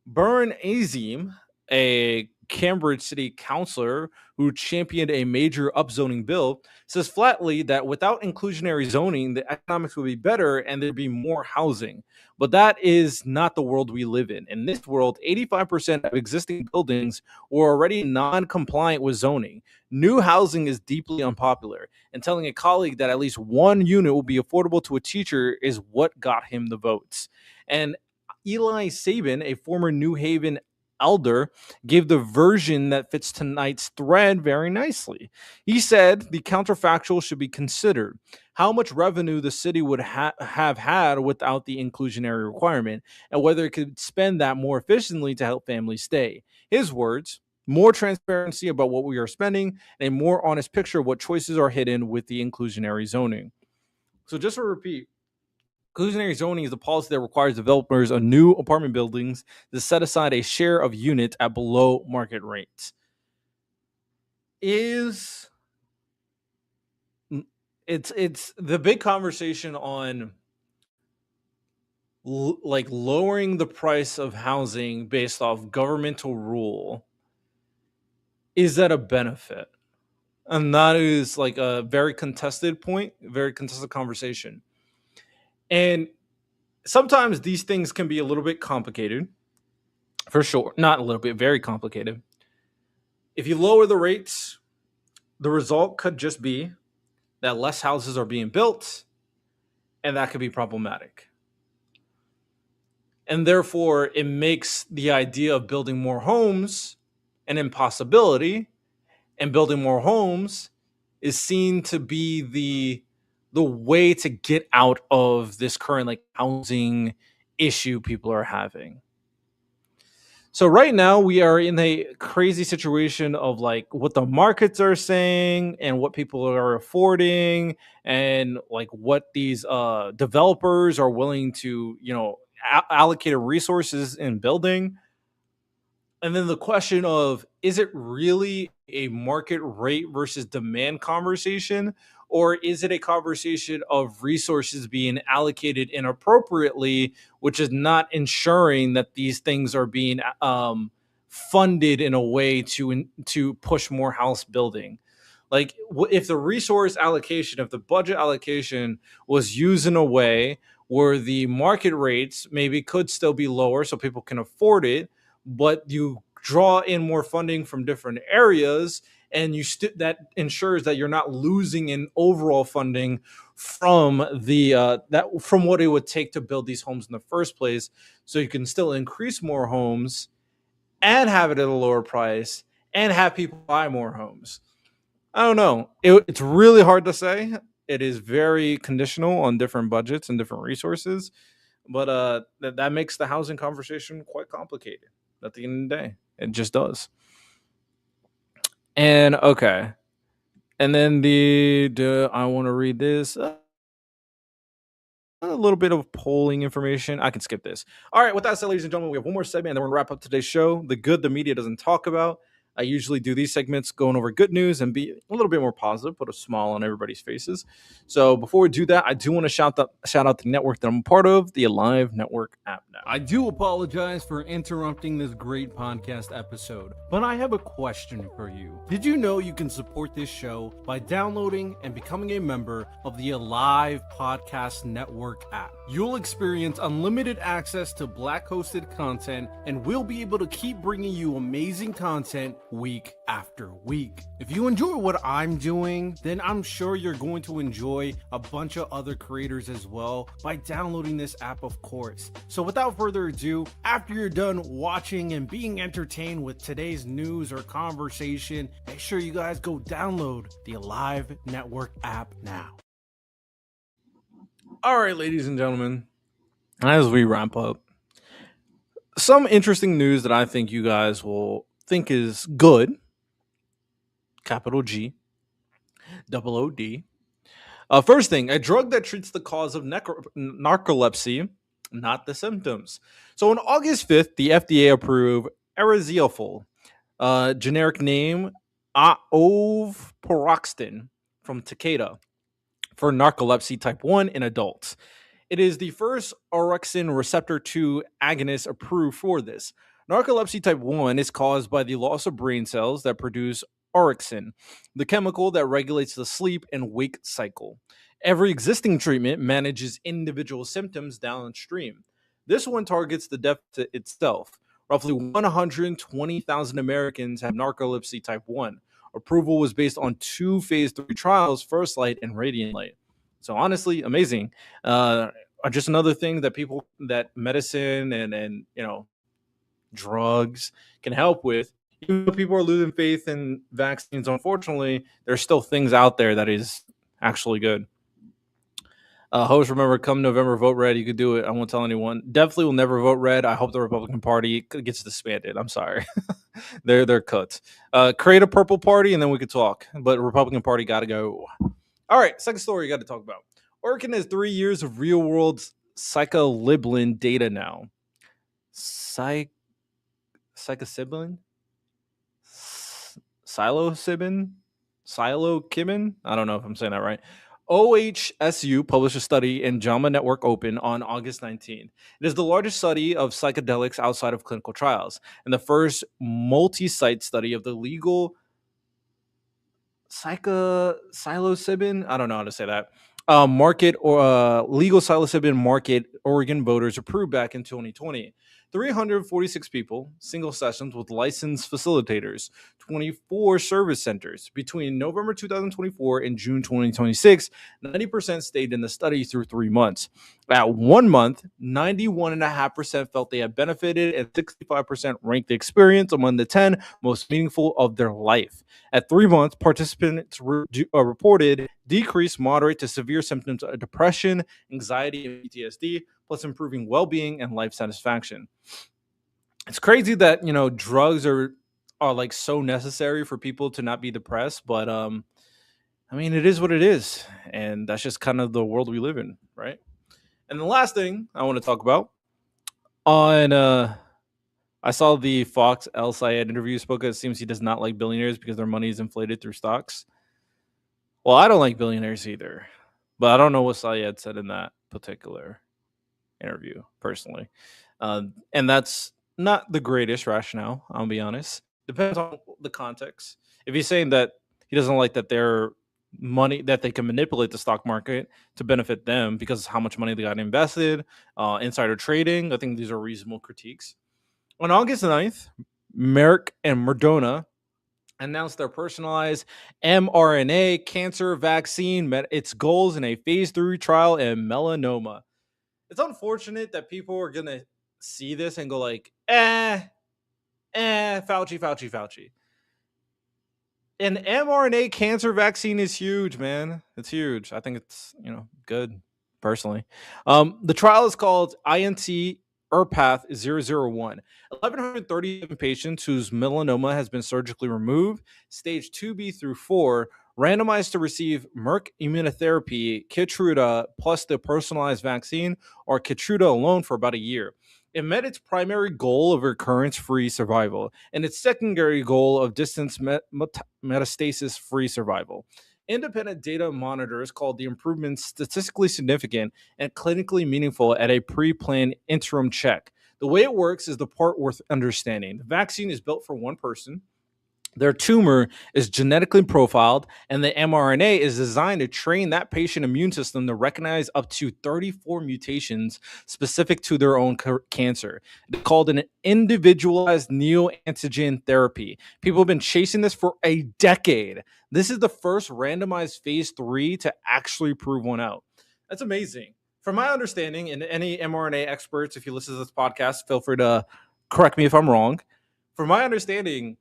Speaker 1: Bern Azim, a Cambridge city councilor who championed a major upzoning bill, says flatly that without inclusionary zoning, the economics would be better and there'd be more housing. But that is not the world we live in. In this world, 85% of existing buildings were already non-compliant with zoning. New housing is deeply unpopular, and telling a colleague that at least one unit will be affordable to a teacher is what got him the votes. And Eli Sabin, a former New Haven elder, gave the version that fits tonight's thread very nicely. He said the counterfactual should be considered. How much revenue the city would have had without the inclusionary requirement, and whether it could spend that more efficiently to help families stay. His words: more transparency about what we are spending, and a more honest picture of what choices are hidden with the inclusionary zoning. So just to repeat, inclusionary zoning is a policy that requires developers of new apartment buildings to set aside a share of units at below market rates. It's the big conversation on like lowering the price of housing based off governmental rule. Is that a benefit? And that is like a very contested point, very contested conversation. And sometimes these things can be a little bit complicated, for sure. Not a little bit, very complicated. If you lower the rates, the result could just be that less houses are being built, and that could be problematic. And therefore, it makes the idea of building more homes an impossibility, and building more homes is seen to be the way to get out of this current like housing issue people are having. So right now we are in a crazy situation of like what the markets are saying and what people are affording and like what these developers are willing to, allocate resources in building. And then the question of, is it really a market rate versus demand conversation, Or is it a conversation of resources being allocated inappropriately, which is not ensuring that these things are being funded in a way to push more house building? Like, if the resource allocation, if the budget allocation was used in a way where the market rates maybe could still be lower so people can afford it, but you draw in more funding from different areas, and that ensures that you're not losing in overall funding from from what it would take to build these homes in the first place, so you can still increase more homes and have it at a lower price and have people buy more homes. I don't know. It's really hard to say. It is very conditional on different budgets and different resources, but that makes the housing conversation quite complicated. At the end of the day, it just does. And okay, and then I want to read this. A little bit of polling information. I can skip this. All right, with that said, ladies and gentlemen, we have one more segment, and then we're going to wrap up today's show. The good the media doesn't talk about. I usually do these segments going over good news and be a little bit more positive, put a smile on everybody's faces. So before we do that, I do want to shout out the network that I'm a part of, the Alive Network app now. I do apologize for interrupting this great podcast episode, but I have a question for you. Did you know you can support this show by downloading and becoming a member of the Alive Podcast Network app? You'll experience unlimited access to Black-hosted content, and we'll be able to keep bringing you amazing content week after week. If you enjoy what I'm doing, then I'm sure you're going to enjoy a bunch of other creators as well by downloading this app, of course. So without further ado, after you're done watching and being entertained with today's news or conversation, make sure you guys go download the Alive Network app now. All right, ladies and gentlemen, as we wrap up, some interesting news that I think you guys will think is good. Capital G, double O-D. First thing, a drug that treats the cause of narcolepsy, not the symptoms. So on August 5th, the FDA approved Ariziofol, generic name Oveporexton from Takeda, for narcolepsy type 1 in adults. It is the first orexin receptor 2 agonist approved for this. Narcolepsy type 1 is caused by the loss of brain cells that produce orexin, the chemical that regulates the sleep and wake cycle. Every existing treatment manages individual symptoms downstream. This one targets the deficit itself. Roughly 120,000 Americans have narcolepsy type 1. Approval was based on 2 phase 3 trials, First Light and Radiant Light. So honestly, amazing. Just another thing that medicine and drugs can help with. Even though people are losing faith in vaccines, unfortunately, there's still things out there that is actually good. Host, remember, come November, vote red. You could do it. I won't tell anyone. Definitely will never vote red. I hope the Republican Party gets disbanded. I'm sorry. they're cut. Create a purple party, and then we could talk. But Republican Party got to go. All right, second story you got to talk about. Oregon has 3 years of real-world psilocybin data now. Psilocybin? Psilocybin? I don't know if I'm saying that right. OHSU published a study in JAMA Network Open on August 19. It is the largest study of psychedelics outside of clinical trials and the first multi-site study of the legal psilocybin. I don't know how to say that. Market or legal psilocybin market Oregon voters approved back in 2020. 346 people, single sessions with licensed facilitators, 24 service centers. Between November 2024 and June 2026, 90% stayed in the study through 3 months. At 1 month, 91.5% felt they had benefited, and 65% ranked the experience among the 10 most meaningful of their life. At 3 months, participants reported decreased moderate to severe symptoms of depression, anxiety, and PTSD, plus improving well-being and life satisfaction. It's crazy that, drugs are like so necessary for people to not be depressed, but it is what it is, and that's just kind of the world we live in, right? And the last thing I want to talk about I saw the Fox El Sayed interview spoke. It seems he does not like billionaires because their money is inflated through stocks. Well, I don't like billionaires either, but I don't know what Syed said in that particular interview personally. And that's not the greatest rationale, I'll be honest. Depends on the context. If he's saying that he doesn't like that their money, that they can manipulate the stock market to benefit them because of how much money they got invested, insider trading, I think these are reasonable critiques. On August 9th, Merck and Moderna announced their personalized mRNA cancer vaccine met its goals in a phase 3 trial in melanoma. It's unfortunate that people are gonna see this and go like, Fauci. An mRNA cancer vaccine is huge, man. It's huge. I think it's good personally. The trial is called INT ERPATH 001. 1,137 patients whose melanoma has been surgically removed, stage 2B through 4, randomized to receive Merck immunotherapy, Keytruda plus the personalized vaccine, or Keytruda alone for about a year. It met its primary goal of recurrence-free survival and its secondary goal of distance metastasis-free survival. Independent data monitors called the improvements statistically significant and clinically meaningful at a pre-planned interim check. The way it works is the part worth understanding. The vaccine is built for one person. Their tumor is genetically profiled, and the mRNA is designed to train that patient immune system to recognize up to 34 mutations specific to their own cancer. It's called an individualized neoantigen therapy. People have been chasing this for a decade. This is the first randomized phase 3 to actually prove one out. That's amazing. From my understanding, and any mRNA experts, if you listen to this podcast, feel free to correct me if I'm wrong. From my understanding,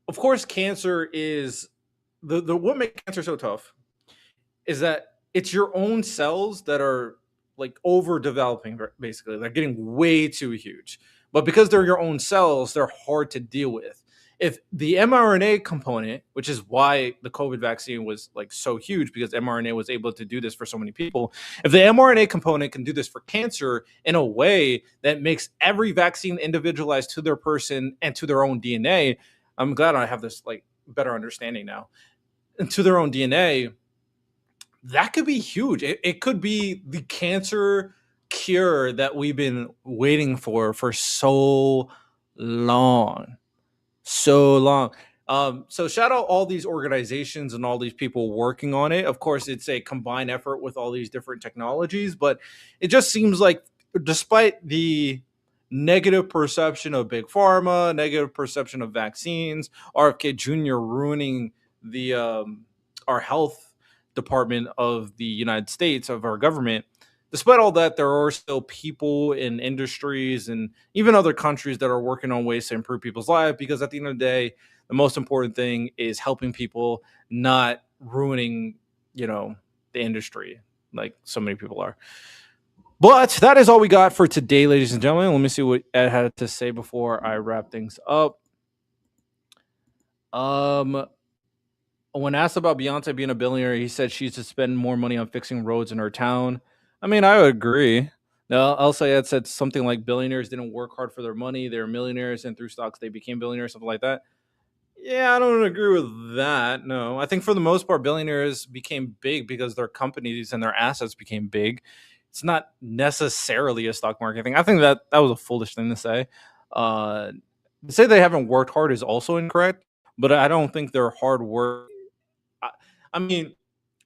Speaker 1: of course, cancer is the what makes cancer so tough is that it's your own cells that are like overdeveloping. Basically, they're getting way too huge. But because they're your own cells, they're hard to deal with. If the mRNA component, which is why the COVID vaccine was like so huge, because mRNA was able to do this for so many people. If the mRNA component can do this for cancer in a way that makes every vaccine individualized to their person and to their own DNA, I'm glad I have this like better understanding now. And to their own DNA, that could be huge. It could be the cancer cure that we've been waiting for so long. So long. So shout out all these organizations and all these people working on it. Of course, it's a combined effort with all these different technologies, but it just seems like despite the negative perception of big pharma, negative perception of vaccines, RFK Jr. ruining the our health department of the United States, of our government. Despite all that, there are still people in industries and even other countries that are working on ways to improve people's lives, because at the end of the day, the most important thing is helping people, not ruining, the industry like so many people are. But that is all we got for today, ladies and gentlemen. Let me see what Ed had to say before I wrap things up. When asked about Beyonce being a billionaire, he said she should spend more money on fixing roads in her town. I mean, I would agree. Now, also, Ed said something like billionaires didn't work hard for their money. They're millionaires, and through stocks, they became billionaires, something like that. Yeah, I don't agree with that. No, I think for the most part, billionaires became big because their companies and their assets became big. It's not necessarily a stock market thing. I think that was a foolish thing to say. To say they haven't worked hard is also incorrect, but I don't think their hard work. I mean,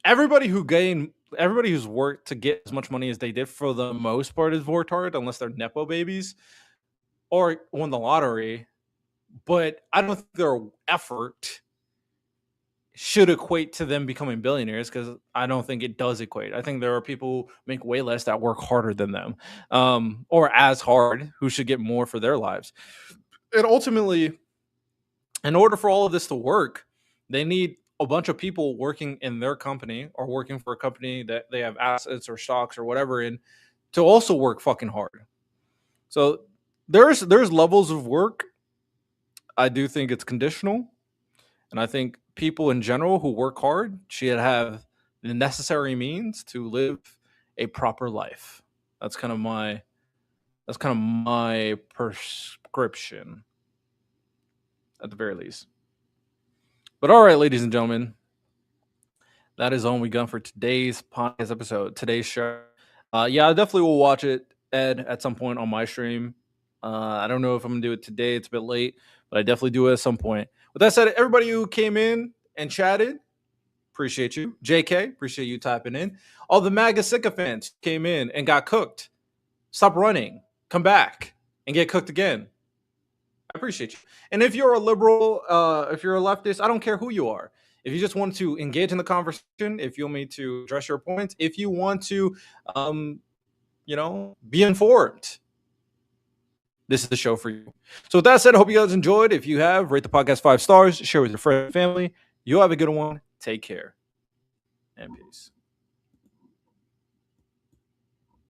Speaker 1: everybody who's worked to get as much money as they did for the most part has worked hard, unless they're nepo babies or won the lottery. But I don't think their effort should equate to them becoming billionaires, because I don't think it does equate. I think there are people who make way less that work harder than them, or as hard, who should get more for their lives. And ultimately, in order for all of this to work, they need a bunch of people working in their company or working for a company that they have assets or stocks or whatever in, to also work fucking hard. So there's levels of work. I do think it's conditional. And I think people in general who work hard should have the necessary means to live a proper life. That's kind of my prescription, at the very least. But all right, ladies and gentlemen, That is all we got for today's podcast episode, today's show. Yeah, I definitely will watch it, Ed, at some point on my stream. I don't know if I'm going to do it today. It's a bit late, but I definitely do it at some point. With that said, everybody who came in and chatted, appreciate you. JK, appreciate you typing in. All the MAGA sycophants came in and got cooked. Stop running. Come back and get cooked again. I appreciate you. And if you're a liberal, if you're a leftist, I don't care who you are. If you just want to engage in the conversation, if you want me to address your points, if you want to, be informed, this is the show for you. So with that said, I hope you guys enjoyed. If you have, rate the podcast 5 stars, share with your friends and family. You have a good one. Take care and peace.